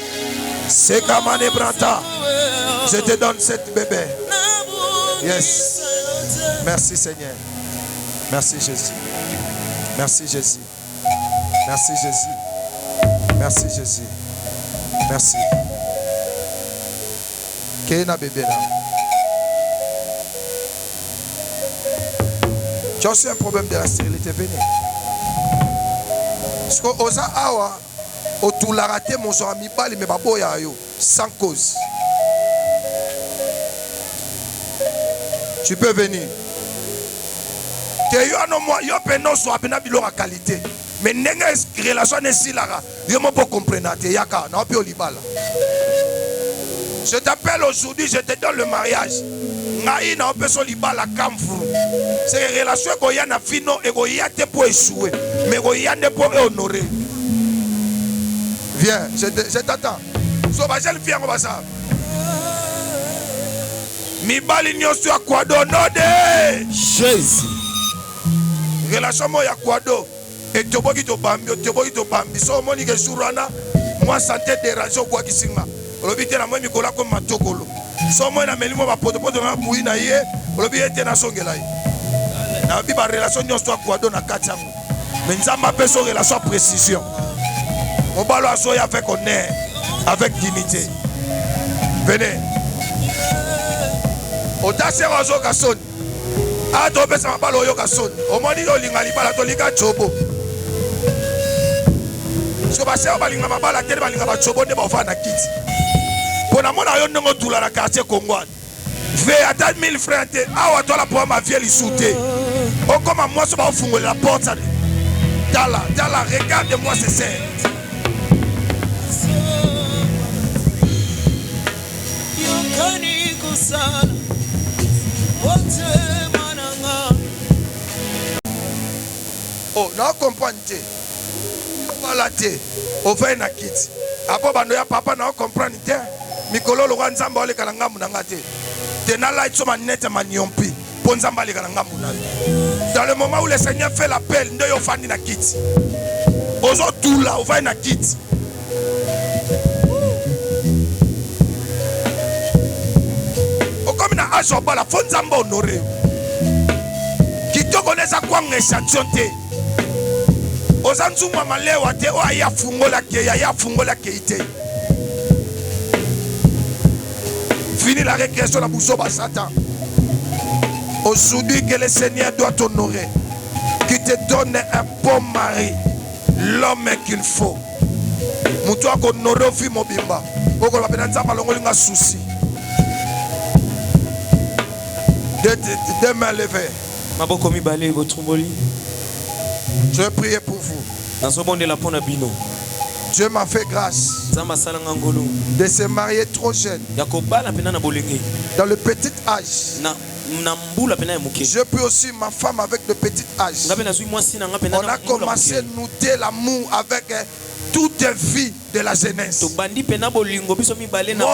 C'est Kamane Branta. Je te donne cette bébé. Yes. Merci Seigneur. Merci Jésus. Merci Jésus. Merci Jésus. Merci Jésus. Merci. Kena bébé là. Tu as aussi un problème de la stérilité. Venez. Parce que Oza Awa. Autour la raté mon ami bali mais baboya yo sans cause. Tu peux venir. Que yo no moi yo peno so apena bilo la qualité. Mais nenga relation n'est si là. Yo mo pas comprendre te yaka na pe olibala. Je t'appelle aujourd'hui, je te donne le mariage. Ngai na pe so libala kamfu. C'est relation ko ya na fino e ko ya te pour échouer, mais ko ya ne pour honorer. Viens, je t'attends. So ba jeune fille ko ba ça. Mi bali nyoso ya kwado no de Jésus. Relation mo ya kwado. Et toboki to bambi so moni ke surana moi santé dérange kwa kisinga olobite na moi mikola ko matokolo so moi na melimo ba poto na buyi na ye olobi ete na songela ye na bi ba relation nyonso kwa do na katango mais nzamba pe so relation précision mobalo aso ya avec honneur avec dignité. Venez otasera zo kasoni ato pesa mabalo yo kasoni omoni yo linga libala to lika chobo. Parce que basé balinga mabala tele balinga ba chobo ne ba fa na kiti. Pona mona yo ndongo tula na quartier Congolais. Ve ata 1000 francs te awa to la po ma vie li souté. O comme moi so ba fungola la porte. Dala, regarde-moi c'est ça. Oh, non comprendre. Balate, on va na kit. Apo bando ya papa na comprendre te. Mikolo lo nzamba ole kana ngamu na ngate. Tena light so manete maniompi. Po nzamba le kana ngamu na. Dans le moment où le Seigneur fait l'appel, ndo yo fandi na kit. Ozo tout là, on va na kit. O comme na ajo bala fo nzamba honoré. Kitoko neza kwa ngeshation te. Ozanzuma malewa te o aya fungola ke ite. Fini la récréation la bousso ba Satan. Aujourd'hui que le Seigneur doit t'honorer, qui te donne un bon mari, l'homme qu'il faut. Mutu ako honore fi mobimba. Oko ba penanza malongoli nga souci. De mains levées. Maboko mi balé go tromboli. Je vais prier pour vous. Dieu m'a fait grâce de se marier trop jeune. Dans le petit âge. Je prie aussi ma femme avec le petit âge. On a commencé à noter l'amour avec toute vie de la jeunesse. Moi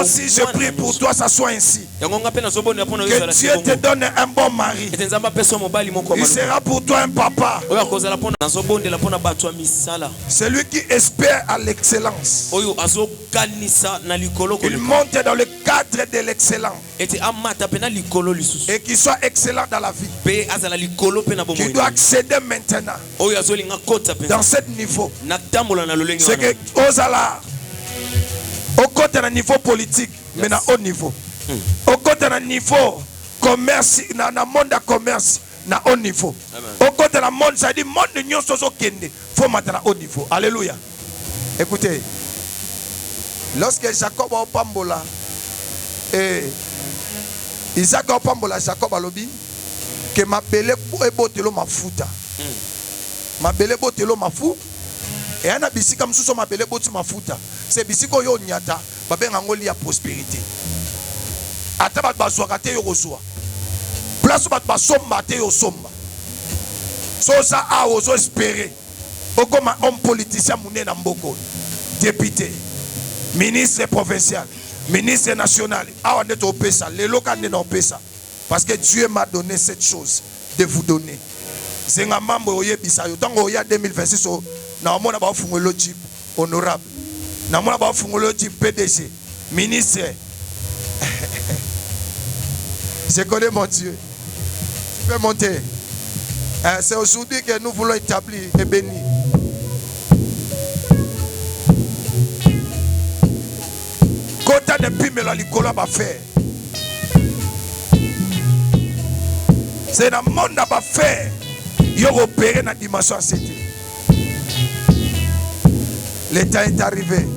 aussi je prie pour toi, ça soit ainsi. Que Dieu te donne un bon mari. Il sera pour toi un papa. Celui qui espère à l'excellence. Il monte dans le cadre de l'excellence. Et qu'il soit excellent dans la vie. Qu'il doit accéder maintenant dans ce niveau. C'est que Ozala au côté d'un niveau politique, mais à haut niveau. Au côté d'un niveau commerce, dans le monde de commerce, à haut niveau. Au côté d'un monde, ça dit monde de Nyon Soso Kende, faut maintenant à haut niveau. Alléluia. Écoutez, lorsque Jacob a pambola et Isaac a pambola, Jacob a lobby que ma belle est botelo ma fouta. Ma belle botelo ma fou. Et un bisika msuso ma belle boti ma fouta. C'est bisiko yo nyata, babenga ngoli ya prospérité. Ata bat bazwaka te yo kozwa. Place bat basomba te yo somba. So ça a ozo espérer. Okoma homme politicien mouné na mboko. Député, ministre provincial, ministre national. Awa neto opesa, les locaux ne opesa. Parce que Dieu m'a donné cette chose de vous donner. C'est un membre oye bisayo. Tant oya 2026 na mona ba fungolo type honorable. Na mona ba fungolo type PDG, ministre. Je connais mon Dieu. Tu peux monter. C'est aujourd'hui que nous voulons établir et bénir. Kota de pimela likola ba faire. C'est dans le monde à faire. Yo opéré dans la dimension c'était. L'état est arrivé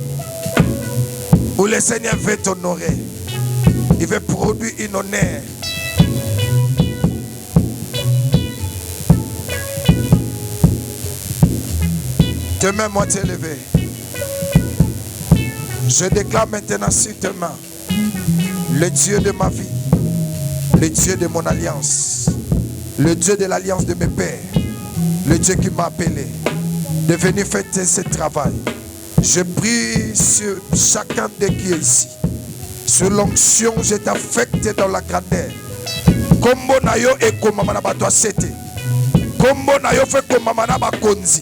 où le Seigneur veut t'honorer. Il veut produire une honneur. Tes mains moitié levées. Je déclare maintenant sur tes mains le Dieu de ma vie, le Dieu de mon alliance, le Dieu de l'alliance de mes pères, le Dieu qui m'a appelé de venir faire ce travail. Je prie sur chacun de qui est ici. Sur l'onction, je t'affecte dans la grandeur. Kombo na yo et komama na bato asete. Kombo na yo fait komama na bakonzi.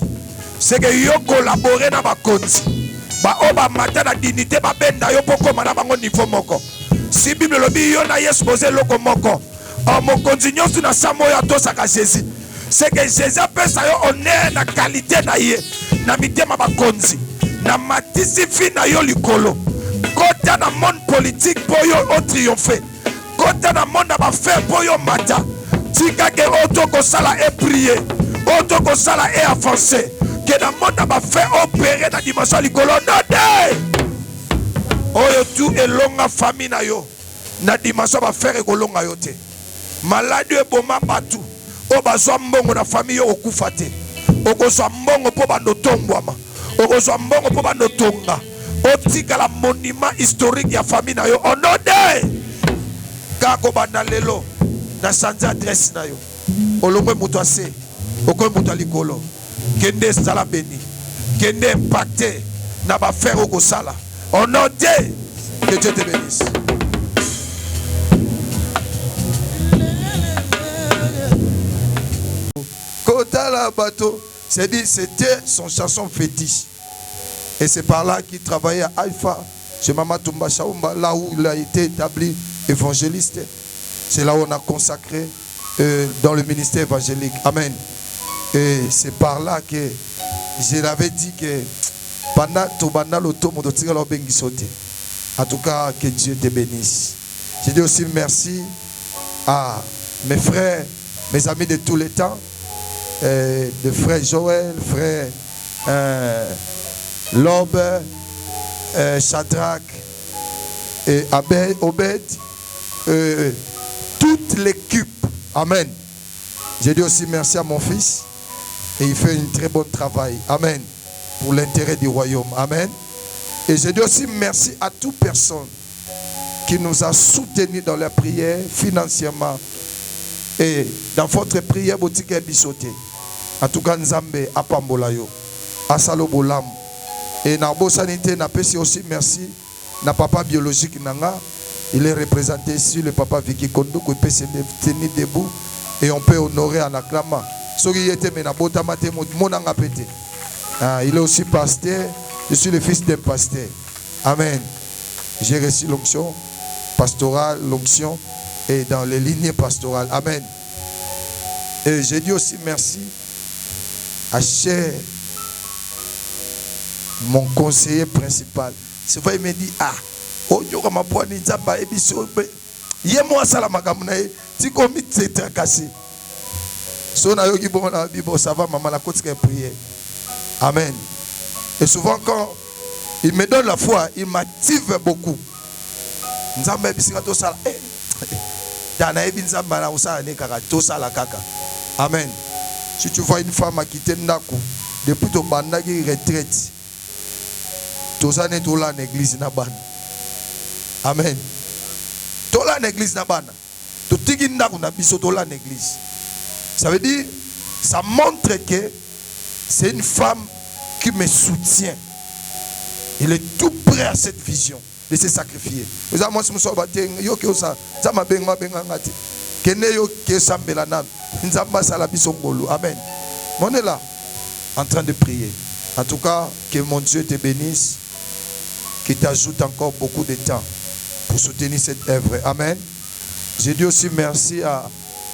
C'est que yo collaborer na bakonzi. Ba oba mata na dignité ba benda yo poko mana bango niveau moko. Si Bible lobi yo na yes poser loko moko. En mon continuant sur la samoya to saka Jésus. C'est que Jésus appelle ça yo honneur na qualité na ye. Na mitema bakonzi. Na matisi fi na yo likolo. Kota na monde politique pour yo o triompher. Kota na monde na ba faire pour yo mata. Tika ke auto ko sala et prier. Auto ko sala et avancer. Que dans le monde va faire opérer dans la dimension du colon. Oyo tout est longa famille na yo. Na dimension va faire ekolonga yo te. Malade e boma batu. O bazwa mbongo na famille yo okufate. Okozwa mbongo po bando tongwama. Okozwa mbongo po bando tonga. Otika la monument historique ya famille na yo. Onode. Kako banda lelo. Na sanza adresse na yo. Olongwe muto ase. Okwe muto alikolo. Kende sala béni, kende impacté, n'a pas faire au sala. Au nom de que Dieu te bénisse. Kota la bateau, c'est dit c'était son chanson fétiche. Et c'est par là qu'il travaillait à Haïfa, chez Mama Tumba Shaumba, là où il a été établi évangéliste. C'est là où on a consacré dans le ministère évangélique. Amen. Et c'est par là que je l'avais dit que pendant tout en tout cas, que Dieu te bénisse. Je dis aussi merci à mes frères, mes amis de tous les temps, de frère Joël, frère Lobe, Shadrach, et Obed, toute l'équipe. Amen. Je dis aussi merci à mon fils. Et il fait un très bon travail. Amen. Pour l'intérêt du royaume. Amen. Et je dis aussi merci à toute personne qui nous a soutenus dans la prière financièrement. Et dans votre prière, boutique bisoté. En tout cas, Nzambe, Apambolayo, Asalo Bolam. Et dans la sanité, n'a pas aussi merci. Na papa biologique Nanga. Il est représenté ici, le papa Vicky Kondo, qui peut se tenir debout. Et on peut honorer en acclamant. Il est aussi pasteur. Je suis le fils d'un pasteur. Amen. J'ai reçu l'onction pastorale, l'onction et dans les lignées pastorales. Amen. Et j'ai dit aussi merci à cher mon conseiller principal. C'est vrai, il me dit oh, il y aura ma poigne, il y a moi ça la magamnae, tu commis c'est cassé. Ça va, maman, la côte prière. Amen. Et souvent, quand il me donne la foi, il m'active beaucoup. Amen. Si tu vois une femme qui quitter Ndaku, depuis ton bandagi retraite, tu as une église. Amen. Tu as une église. Tu as une église. Ça veut dire, ça montre que c'est une femme qui me soutient. Il est tout prêt à cette vision de se sacrifier. Vous savez, moi, je me suis dit, amen. On est là, en train de prier. En tout cas, que mon Dieu te bénisse, qu'il t'ajoute encore beaucoup de temps pour soutenir cette œuvre. Amen. Je dis aussi merci à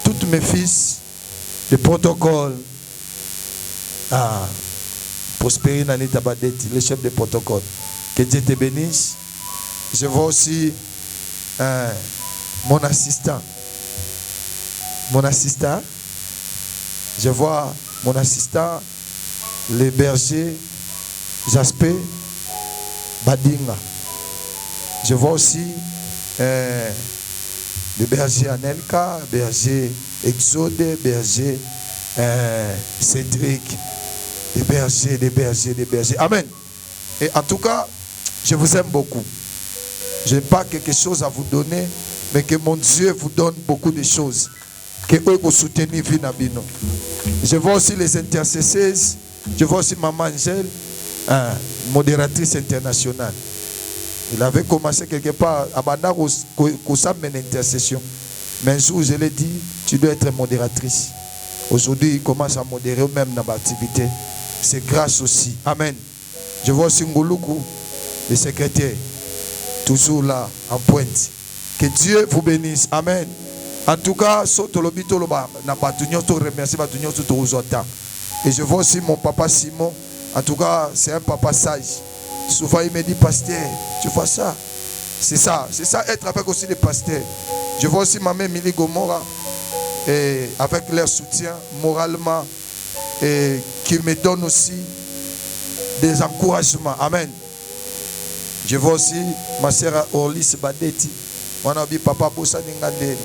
tous mes fils. Le protocole à Prospérer Nanita Badeti, le chef de protocole. Que Dieu te bénisse. Je vois aussi mon assistant. Mon assistant. Je vois mon assistant, le berger Jasper Badinga. Je vois aussi le berger Anelka, berger Exode, berger Cédric. Des bergers, des bergers, des bergers. Amen. Et en tout cas, je vous aime beaucoup. Je n'ai pas quelque chose à vous donner, mais que mon Dieu vous donne beaucoup de choses. Que vous soutenez Vinabino. Je vois aussi les intercesseuses. Je vois aussi Maman Angèle, modératrice internationale. Il avait commencé quelque part à Bandar une intercession. Mais un jour, je l'ai dit, tu dois être modératrice. Aujourd'hui, il commence à modérer même dans l'activité. C'est grâce aussi. Amen. Je vois aussi Ngouloukou, le secrétaire, toujours là, en pointe. Que Dieu vous bénisse. Amen. En tout cas, et je vois aussi mon papa Simon. En tout cas, c'est un papa sage. Souvent, il me dit, pasteur, tu vois ça? C'est ça, être avec aussi les pasteurs. Je vois aussi ma mère Mili Gomora, et avec leur soutien moralement, et qui me donne aussi des encouragements. Amen. Je vois aussi ma sœur Orlis Badeti. Mon ami papa Bossa Ningande.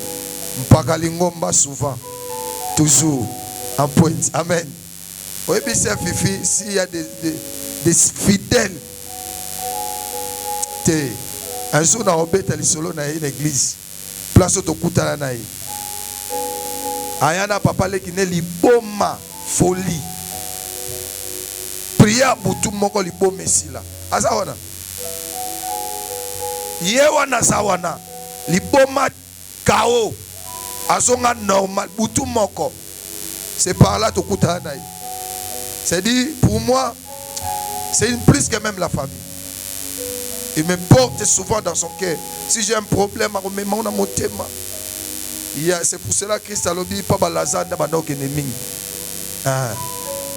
Mpakalingomba souvent. Toujours en pointe. Amen. Oui, bien c'est Fifi, s'il y a des fidèles. Un jour, on a obéi à une église. Place au Kutana naï. Ayana papa le qui n'est liboma folie. Prière pour tout le monde qui liboma ici là. Asawana. Yewana sawana. Liboma kao. Azonga normal. Boutou moko. C'est par là tout Kutana naï. C'est dit pour moi, c'est une plus que même la famille. Il me porte souvent dans son cœur. Si j'ai un problème, c'est pour cela que Christ a dit pas balazan dans notre ennemi.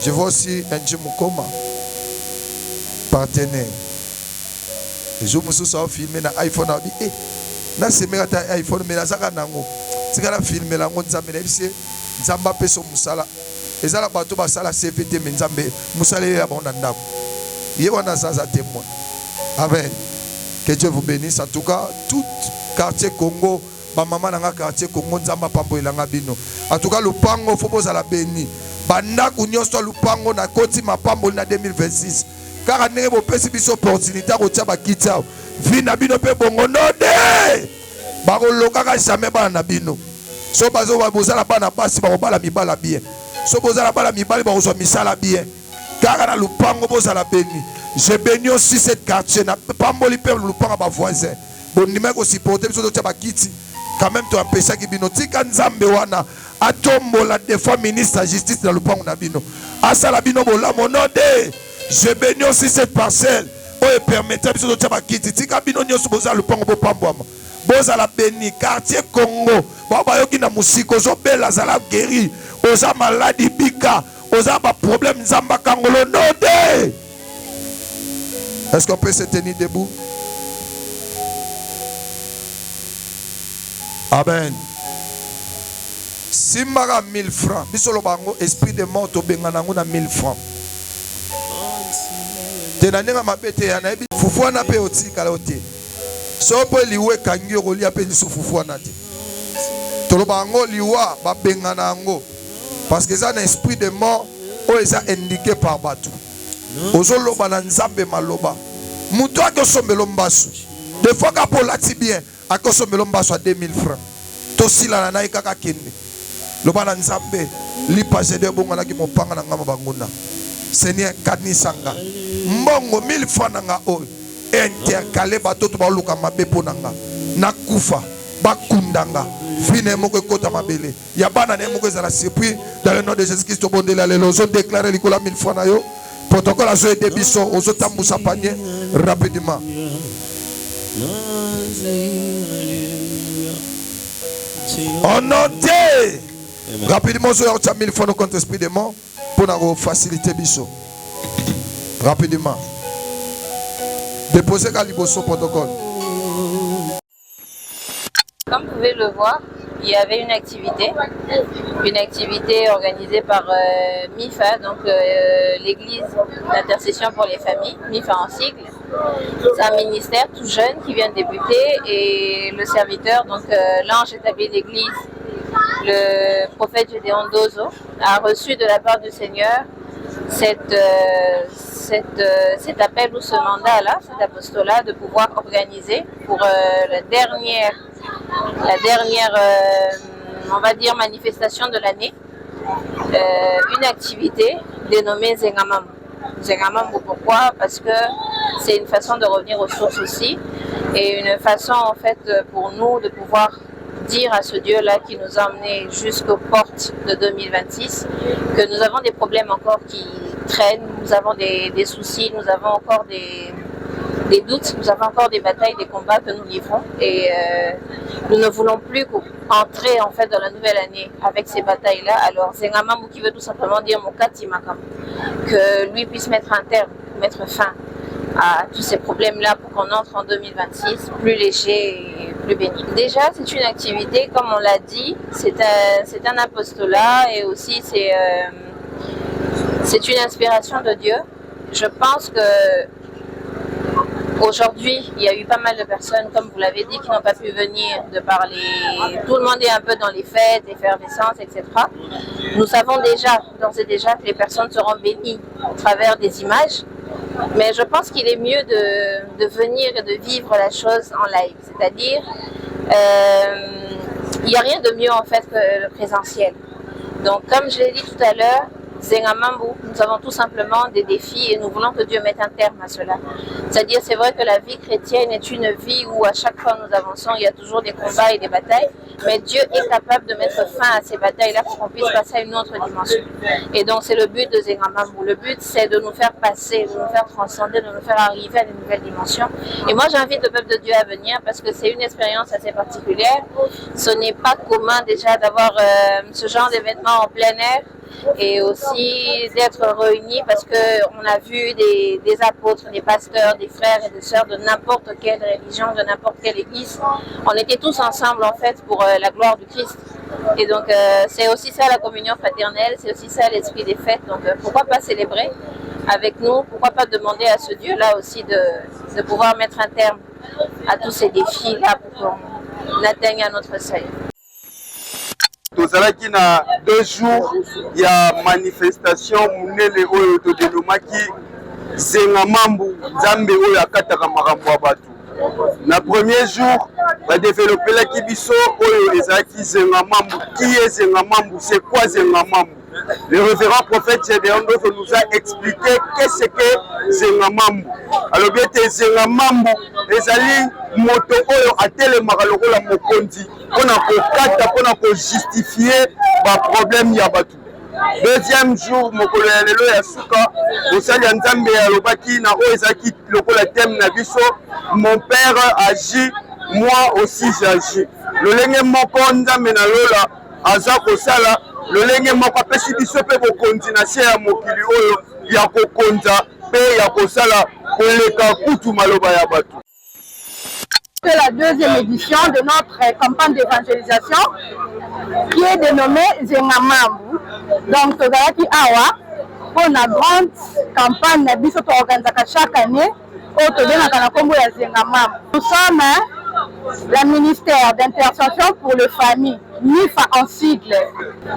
Je vois aussi un Mukoma, partenaire. Et je me suis filmé dans iPhone. Je dit, na semera ta iPhone, mais nazaka nango. C'est quand filmé la monde zambe c'est nzamba peso musala. Ezala bato basala CVT mais nzambe musala ya bonanda. Yewana zaza témoin. Amen. Que Dieu vous bénisse. En tout cas, tout quartier Congo, ma maman dans le quartier Congo, nzamba pambo ilanga bino. En tout cas, le pango faut poser la béni. Banda kunyo sto le pango na koti ma pambo na 2026. Car ane bo pesi biso opportunité ko tia ba kitao. Vina bino pe bongo node. Ba ko lokaka jamais ba na bino. So bazo ba bozala ba na basi ba ko bala mibala bien. So bozala bala mibala ba ko so misala bien. Car na le pango poser la béni. Je bénis aussi cette quartier. Pas mon peuple, le pan à ma voisin. Bon, numéro aussi porté, parce que tu as quitté. Quand même, tu as empêché qui bino. Tika nzambe wana. Atombo la défense ministre de la justice dans le pan on a bino. Asala bino bola mon ode. Je bénis aussi cette parcelle. Oh, permettez, parce que tu as quitté. Tika bino nyo suboza le pan au pamboama. Boza la béni. Quartier Congo. Baba yoki na musiko. Zo bela zala guéri. Oza maladie bika. Oza ba problème nzamba kangolo node. Est-ce qu'on peut se tenir debout? Amen. Si mara 1000 francs, bisolo bango esprit de mort to benganango na 1000 francs. Tenanenga mabete ya na ebi fufuana pe otika la ote. So po liwe kangi roli ape ni fufuana te. Tolo bango liwa ba benganango parce que ça un esprit de mort o eza indiqué par batou. Ozoloba na nzambe maloba muto akosomelo mbasu des fois ka pour lati bien akosomelo mbasu à 2000 francs to sila na kaka kende loba na nzambe lipase de bonga na ki mopanga na ngama banguna Seigneur kanisanga mbongo 1000 francs nga o intercalé bato to baluka mabe ponanga nakufa bakundanga fine moko kota mabele ya bana ne moko za la surprise dans le nom de Jésus Christ bondela les lozo déclarer likola 1000 francs na yo. Protocole à jouer des bisons aux autres moussa panier rapidement. On note rapidement sur 1000 francs contre esprit de mort pour nous faciliter bisous. Rapidement. Déposez Caliboso protocole. Comme vous pouvez le voir, il y avait une activité organisée par MIFA, donc l'église d'intercession pour les familles, MIFA en sigle. C'est un ministère tout jeune qui vient de débuter et le serviteur, donc l'ange établi de l'église, le prophète Gédéon Dozo, a reçu de la part du Seigneur cet appel ou ce mandat-là, cet apostolat, de pouvoir organiser pour la dernière on va dire, manifestation de l'année, une activité dénommée Zengamambu. Zengamambu, pourquoi? Parce que c'est une façon de revenir aux sources aussi, et une façon en fait pour nous de pouvoir dire à ce Dieu-là qui nous a emmenés jusqu'aux portes de 2026 que nous avons des problèmes encore qui traînent, nous avons des soucis, nous avons encore des doutes, nous avons encore des batailles, des combats que nous livrons, et nous ne voulons plus entrer en fait dans la nouvelle année avec ces batailles-là. Alors Zengamambu qui veut tout simplement dire Mokati Makam, que lui puisse mettre un terme, mettre fin à tous ces problèmes-là pour qu'on entre en 2026 plus léger et plus béni. Déjà, c'est une activité, comme on l'a dit, c'est un apostolat, et aussi c'est une inspiration de Dieu. Je pense que aujourd'hui, il y a eu pas mal de personnes, comme vous l'avez dit, qui n'ont pas pu venir de parler. Tout le monde est un peu dans les fêtes, l'effervescence, etc. Nous savons déjà, d'ores et déjà, que les personnes seront bénies au travers des images. Mais je pense qu'il est mieux de venir et de vivre la chose en live. C'est-à-dire, il n'y a rien de mieux en fait que le présentiel. Donc, comme je l'ai dit tout à l'heure, Zengamambu, nous avons tout simplement des défis et nous voulons que Dieu mette un terme à cela. C'est-à-dire, c'est vrai que la vie chrétienne est une vie où à chaque fois nous avançons, il y a toujours des combats et des batailles, mais Dieu est capable de mettre fin à ces batailles-là pour qu'on puisse passer à une autre dimension. Et donc, c'est le but de Zengamambu. Le but, c'est de nous faire passer, de nous faire transcender, de nous faire arriver à de nouvelles dimensions. Et moi, j'invite le peuple de Dieu à venir parce que c'est une expérience assez particulière. Ce n'est pas commun déjà d'avoir ce genre d'événement en plein air, et aussi d'être réunis parce qu'on a vu des apôtres, des pasteurs, des frères et des sœurs de n'importe quelle religion, de n'importe quelle église. On était tous ensemble en fait pour la gloire du Christ. Et donc c'est aussi ça la communion fraternelle, c'est aussi ça l'esprit des fêtes. Donc pourquoi pas célébrer avec nous, pourquoi pas demander à ce Dieu-là aussi de pouvoir mettre un terme à tous ces défis-là pour qu'on atteigne à notre seuil. Tozalaki na 2 jours ya manifestation munene oyo todelomaki Zengamambu Nzambe oyo akataka makambo ya bato. Na premier jour badevelopelaki biso oyo ezalaki Zengamambu. Qui est Zengamambu? C'est quoi Zengamambu? Le révérend prophète Gédéon nous a expliqué qu'est-ce que Zengamambu. Alors bien que Zengamambu ezali moto oyo atelemaka lokola mokonzi mpona kokata mpona kojustifier baproblème ya bato. Deuxième jour mokolo ya lelo ya suka mosali ya Nzambe alobaki na oyo ezalaki lokola thème na biso mon père agit, moi aussi j'agis. Lolenge moko Nzambe na lola aza kosala, lolenge moko apesi biso mpe bokonzi na se ya mokili oyo ya kokonza mpe ya kosala koleka kutu maloba ya bato. C'est la deuxième édition de notre campagne d'évangélisation qui est dénommée Zengamambu. Donc, Tozalaki Awa, pour la grande campagne que organisée chaque année, nous sommes le ministère d'intercession pour les familles, MIFA en sigle.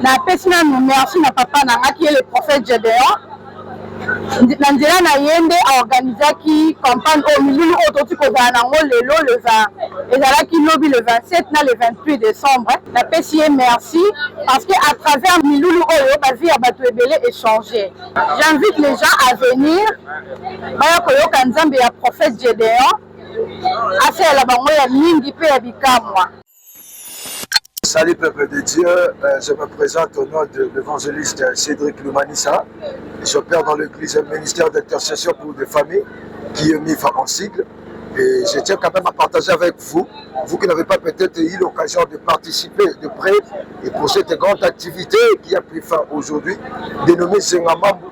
Merci à papa qui est le prophète Gédéon. Nandela na yende a organisé qui campagne au milieu autour kozala nango lelo le 20 ezalaki lobi le 27 na le 28 décembre. La PCA merci parce que à travers milulu oyo ba vie ya bato ebele échanger. J'invite les gens à venir baya koyoka Nzambe ya prophète Gédéon asala bango ya mingi pe ya bikamwa. Salut peuple de Dieu, je me présente au nom de l'évangéliste Cédric Lumanissa. J'opère dans l'église ministère d'intercession pour des familles qui est MIFA en sigle. Et je tiens quand même à partager avec vous, vous qui n'avez pas peut-être eu l'occasion de participer de près et pour cette grande activité qui a pris fin aujourd'hui, dénommée Zengamambu.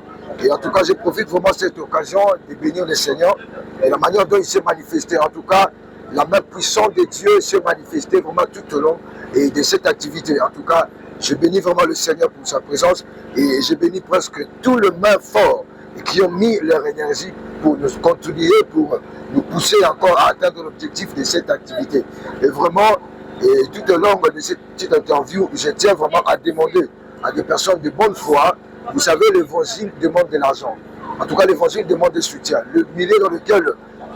Et en tout cas, je profite vraiment de cette occasion de bénir le Seigneur et la manière dont il s'est manifesté. En tout cas, la main puissante de Dieu s'est manifestée vraiment tout au long et de cette activité. En tout cas, je bénis vraiment le Seigneur pour sa présence et je bénis presque tous les mains forts qui ont mis leur énergie pour nous continuer, pour nous pousser encore à atteindre l'objectif de cette activité. Et vraiment, tout au long de cette petite interview, je tiens vraiment à demander à des personnes de bonne foi vous savez, l'évangile demande de l'argent. En tout cas, l'évangile demande des soutiens. Le milieu dans lequel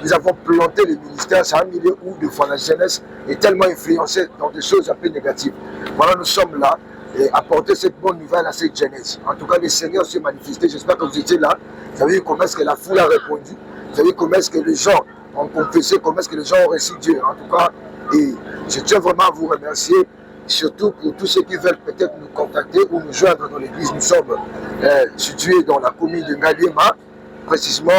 nous avons planté les ministères, c'est un milieu où, de fois, la jeunesse est tellement influencée dans des choses un peu négatives. Voilà, nous sommes là et apporter cette bonne nouvelle à cette jeunesse. En tout cas, le Seigneur s'est manifesté. J'espère que vous étiez là. Vous avez vu comment est-ce que la foule a répondu. Vous avez vu comment est-ce que les gens ont confessé, comment est-ce que les gens ont reçu Dieu. En tout cas, et je tiens vraiment à vous remercier, surtout pour tous ceux qui veulent peut-être nous contacter ou nous joindre dans l'église. Nous sommes situés dans la commune de Ngaliema, précisément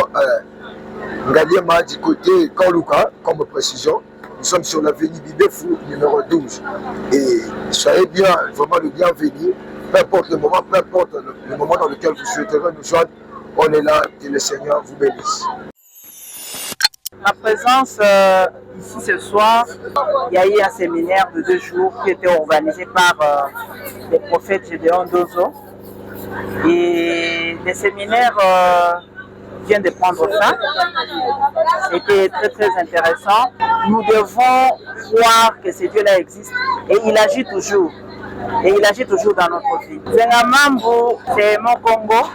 Ngaliema du côté Kanluka, comme précision. Nous sommes sur l'avenue Bibefou, numéro 12. Et soyez bien, vraiment le bienvenu. Peu importe le moment, peu importe le moment dans lequel vous souhaiterez nous joindre, on est là, que le Seigneur vous bénisse. Ma présence ici ce soir, il y a eu un séminaire de 2 jours qui était organisé par le prophète Gédéon Dozo. Et le séminaire vient de prendre fin. C'était très très intéressant. Nous devons croire que ce Dieu-là existe et il agit toujours. Et il agit toujours dans notre vie. Zengamambo, c'est mon Congo,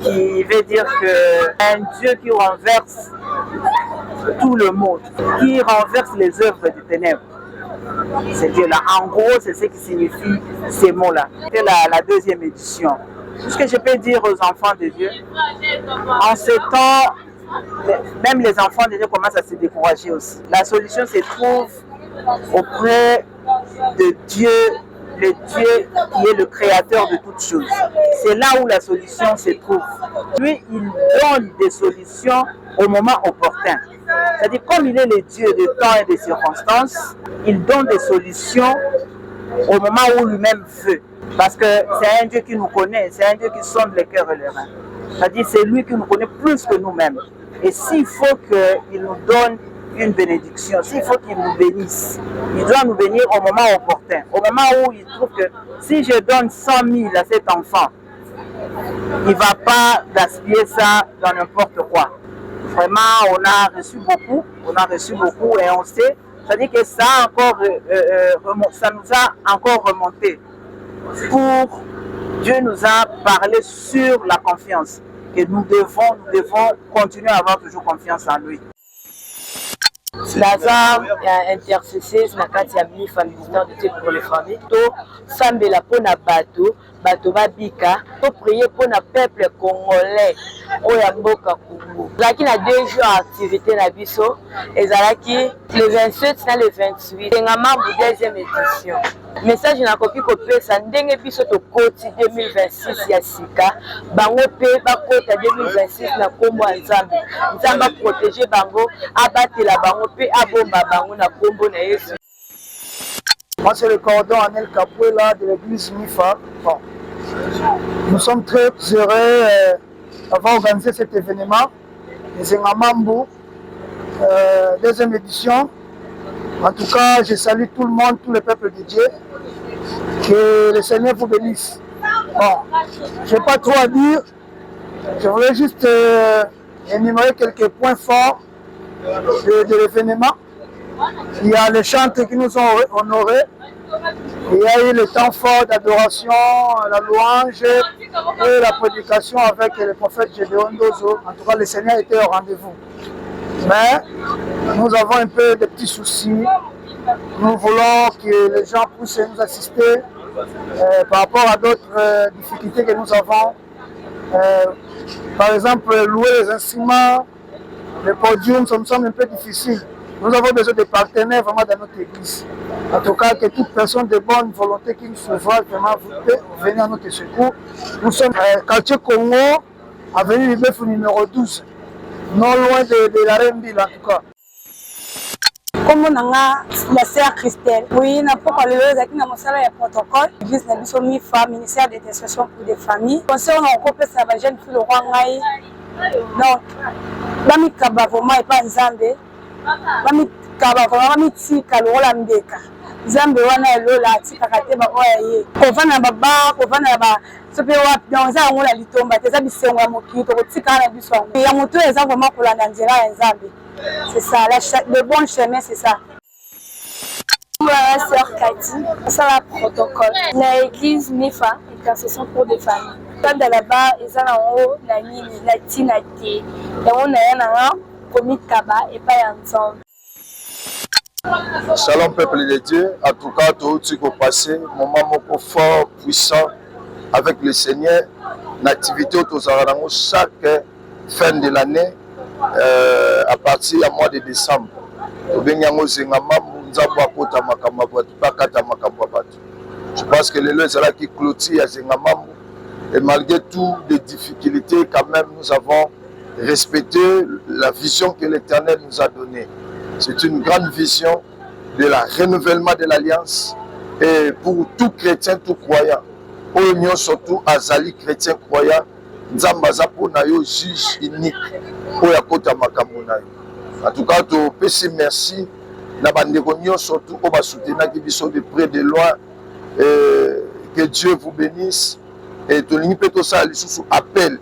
qui veut dire que un Dieu qui renverse tout le monde, qui renverse les œuvres des ténèbres. C'est Dieu-là. En gros, c'est ce qui signifie ces mots-là. C'est la 2e édition. Tout ce que je peux dire aux enfants de Dieu, en ce temps, même les enfants de Dieu commencent à se décourager aussi. La solution se trouve auprès de Dieu, le Dieu qui est le créateur de toutes choses. C'est là où la solution se trouve. Lui, il donne des solutions au moment opportun. C'est-à-dire, comme il est le Dieu de temps et de circonstances, il donne des solutions au moment où lui-même veut. Parce que c'est un Dieu qui nous connaît, c'est un Dieu qui sonde les cœurs et les reins. C'est-à-dire, c'est lui qui nous connaît plus que nous-mêmes. Et s'il faut qu'il nous donne une bénédiction, s'il faut qu'il nous bénisse, il doit nous bénir au moment opportun, au moment où il trouve que si je donne 100 000 à cet enfant, il ne va pas gaspiller ça dans n'importe quoi. Vraiment, on a reçu beaucoup et on sait, c'est-à-dire que ça, ça nous a encore remonté. Dieu nous a parlé sur la confiance, que nous devons continuer à avoir toujours confiance en lui. Lazare a intercessé na kati ya MIFA, ministère de Dieu pour les familles. To sambela pona bato babika, to prier pona peuple congolais oya mboka Congo. Zaki na 2 jours activité na biso, ezalaki le 27 na le 28. Ngama bu 2e édition. Message na kopi kopesa ndenge biso to koti 2026 ya sika, bango pe bakota 2026 na kombo ya Nzambe. Nzambe protéger bango, abatela bango pe abomba bango na kombo na Yesu. Moi, c'est le cordon Anel Capuela de l'église MIFA. Bon. Nous sommes très heureux d'avoir organisé cet événement. Les Ngamambo, 2e édition. En tout cas, je salue tout le monde, tout le peuple de Dieu. Que le Seigneur vous bénisse. Bon, je n'ai pas trop à dire. Je voulais juste énumérer quelques points forts de l'événement. Il y a les chantres qui nous ont honorés. Il y a eu le temps fort d'adoration, la louange et la prédication avec le prophète Gédéon Dozo. En tout cas, le Seigneur était au rendez-vous. Mais nous avons un peu de petits soucis. Nous voulons que les gens puissent nous assister par rapport à d'autres difficultés que nous avons. Par exemple, louer les instruments, le podium, ça me semble un peu difficile. Nous avons besoin de partenaires vraiment dans notre église. En tout cas, que toute personne de bonne volonté qui nous sauvera vraiment peut venir à notre secours. Nous sommes quartier Congo, avenue Bibefou numéro 12, non loin de la Rembile en tout cas. Comme on a la sœur Christelle, oui, n'a pas parlé avec nous dans le protocole. L'église n'a pas mis femme, ministère d'intercession pour des familles. Concernant le couple, ça va jeune fille le roi Ngaï. Donc, Bami Kaba vraiment est pas Nzambe. Bami Kaba vraiment Bami Tika le rôle Mbeka. Nzambe wana elola tika kate ba oya ye. Kovana baba, kovana ba. Sope wa dans za ngola litomba, teza bisengo ya mokito, kotika na biso. Ya moto eza vraiment kolanda nzela ya Nzambe. C'est ça, le bon chemin, c'est ça. Moi, la sœur Cathy, ça la protocole. L'église MIFA, d'intercession pour des familles. Quand là-bas, ils ont en haut, la nini, la tinati, et on a un commis de tabac et pas ensemble. Shalom peuple de Dieu, en tout cas, tout ce qui est passé, moment fort, puissant avec le Seigneur, l'activité chaque fin de l'année, à partir du mois de décembre. Je pense que les lois qui clôturent à Zengamambu, et malgré toutes les difficultés, quand même, nous avons respecté la vision que l'Éternel nous a donnée. C'est une grande vision de la renouvellement de l'Alliance et pour tout chrétien, tout croyant. Pour l'union surtout, Azali chrétien croyant, Nzambaza pour nayo juge unique pour la côte à Makamunayo. En tout cas, tout petit merci. La bande surtout, on va soutenir qui sont de près de loin. Que Dieu vous bénisse. Et tout le monde peut ça sous appel.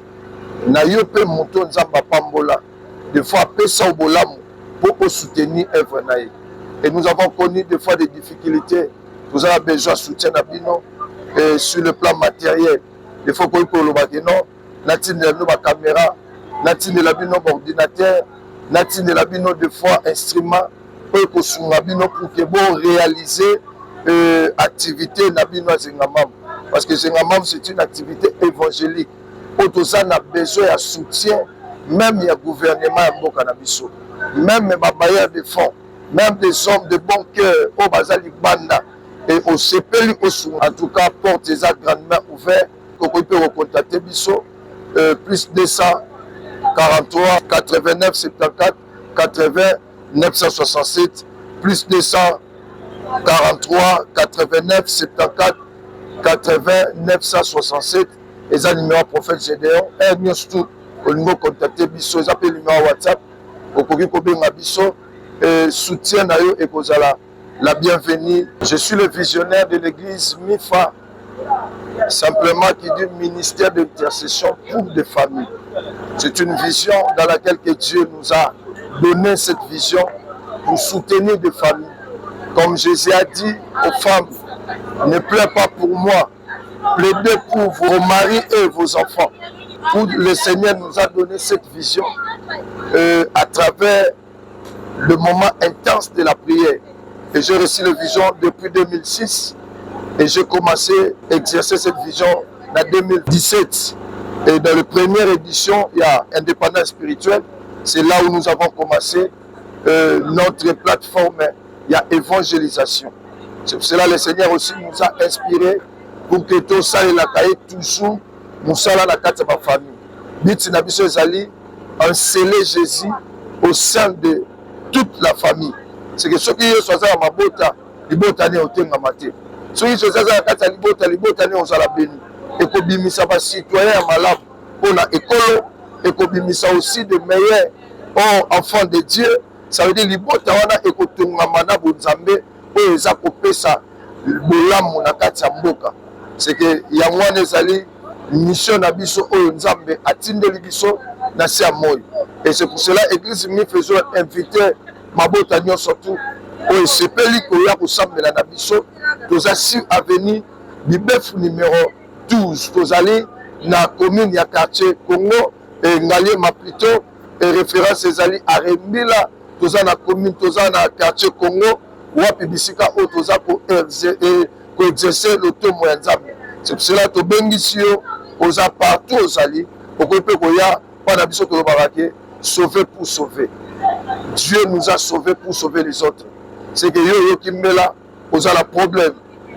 Nayo peut monter Nzamba Pambola. Des fois, peut ça au bolam pour soutenir œuvre naïe. Et nous avons connu des fois des difficultés. Nous avons besoin de soutien d'Abino sur le plan matériel. Il faut qu'on ait le bagnon, natine de la caméra, natine de l'abino ordinateur, natine de l'abino des fois instrument, pour que bon réaliser activité n'abino à Zengamam. Parce que Zengamam c'est une activité évangélique. Autosan a besoin de soutien, même il y a gouvernement à Mbokanabiso, même les bailleurs de fonds, même des hommes de bon cœur, au Bazali Banda et au CPLU au en tout cas, porte les grandement ouvertes. Qu'on peut recontacter Bisso, plus 243 89 74 80 967, plus 243 89 74 80 967, et ça numéro prophète Gédéon, et nous tout, au niveau contacter Bisso, ils appellent le numéro WhatsApp, au Kogi Bisso, soutien Nayo et Kozala, la bienvenue. Je suis le visionnaire de l'église MIFA, simplement qui dit ministère d'intercession pour des familles. C'est une vision dans laquelle que Dieu nous a donné cette vision pour soutenir des familles. Comme Jésus a dit aux femmes, ne pleurez pas pour moi, plaidez pour vos maris et vos enfants. Pour le Seigneur nous a donné cette vision à travers le moment intense de la prière. Et j'ai reçu la vision depuis 2006. Et j'ai commencé à exercer cette vision en 2017. Et dans la première édition, il y a Indépendance spirituelle. C'est là où nous avons commencé notre plateforme. Il y a évangélisation. C'est pour cela que le Seigneur aussi nous a inspiré pour que tout ça et la cahier toujours nous sommes la carte de ma famille. But Nabiso Zali a scellé Jésus au sein de toute la famille. C'est que ceux qui sont à ma bota, ils botent à maté. Ceux qui sont à la libota, on s'en la béni. Et qu'on bimisa va citoyen malade pour la école, et qu'on bimisa aussi de meilleurs enfants de Dieu. Ça veut dire libota wana et qu'on tungamana bonzambe pour les accoper ça. Bolam monakati mboka. C'est que yangwane zali mission na biso o nzambe atinde libiso na sia moyo. Et c'est pour cela l'église mi faisait inviter mabota nyo surtout au sepeli ko ya kosambela na biso. Toza sur avenue Bibef numéro 12. Tozali na commune ya quartier Congo et Ngalé Maplito et référence ezali à Rembila. Toza na commune, toza na quartier Congo wapi bisika o toza ko exercer l'automo ya nzambe. C'est pour cela que Bengisio oza partout ozali okope koya pana biso to barake sauver pour sauver. Dieu nous a sauvés pour sauver les autres. C'est que yo qui me là oza la problème,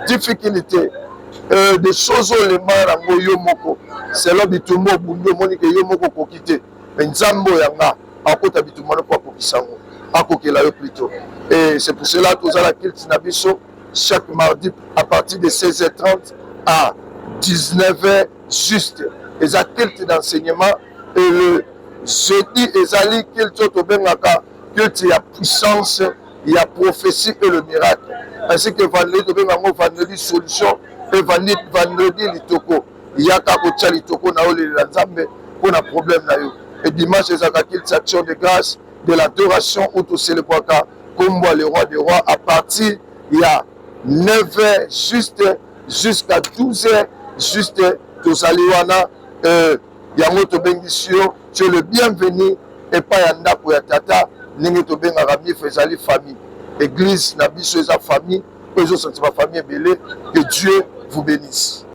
difficulté, des choses les marango yo moko. C'est là bitumo bundo monique yo moko ko quitter. Mais nzambo yanga akota bitumo ko kokisango. Akokela yo plutôt. Et c'est pour cela que oza la culte na biso chaque mardi à partir de 16h30 à 19h juste. Et ça culte d'enseignement et le jeudi ezali culte to bengaka culte ya puissance, il y a prophétie et le miracle. Ainsi que vendredi to bengango vendredi solution et vendredi litoko. Il y a ka ko tcha litoko na ole la nzambe pour un problème na yo. Et dimanche ezaka culte action de grâce, de l'adoration où tout célébraka comme le roi des rois à partir il y a 9h juste jusqu'à 12h juste tozali wana yango tobengisi yo tu es le bienvenu epai ya ndako ya tata ndenge tobengaka mifa ezali famille église na biso eza famille oyo ezosanti bafamille ebele que Dieu vous bénisse.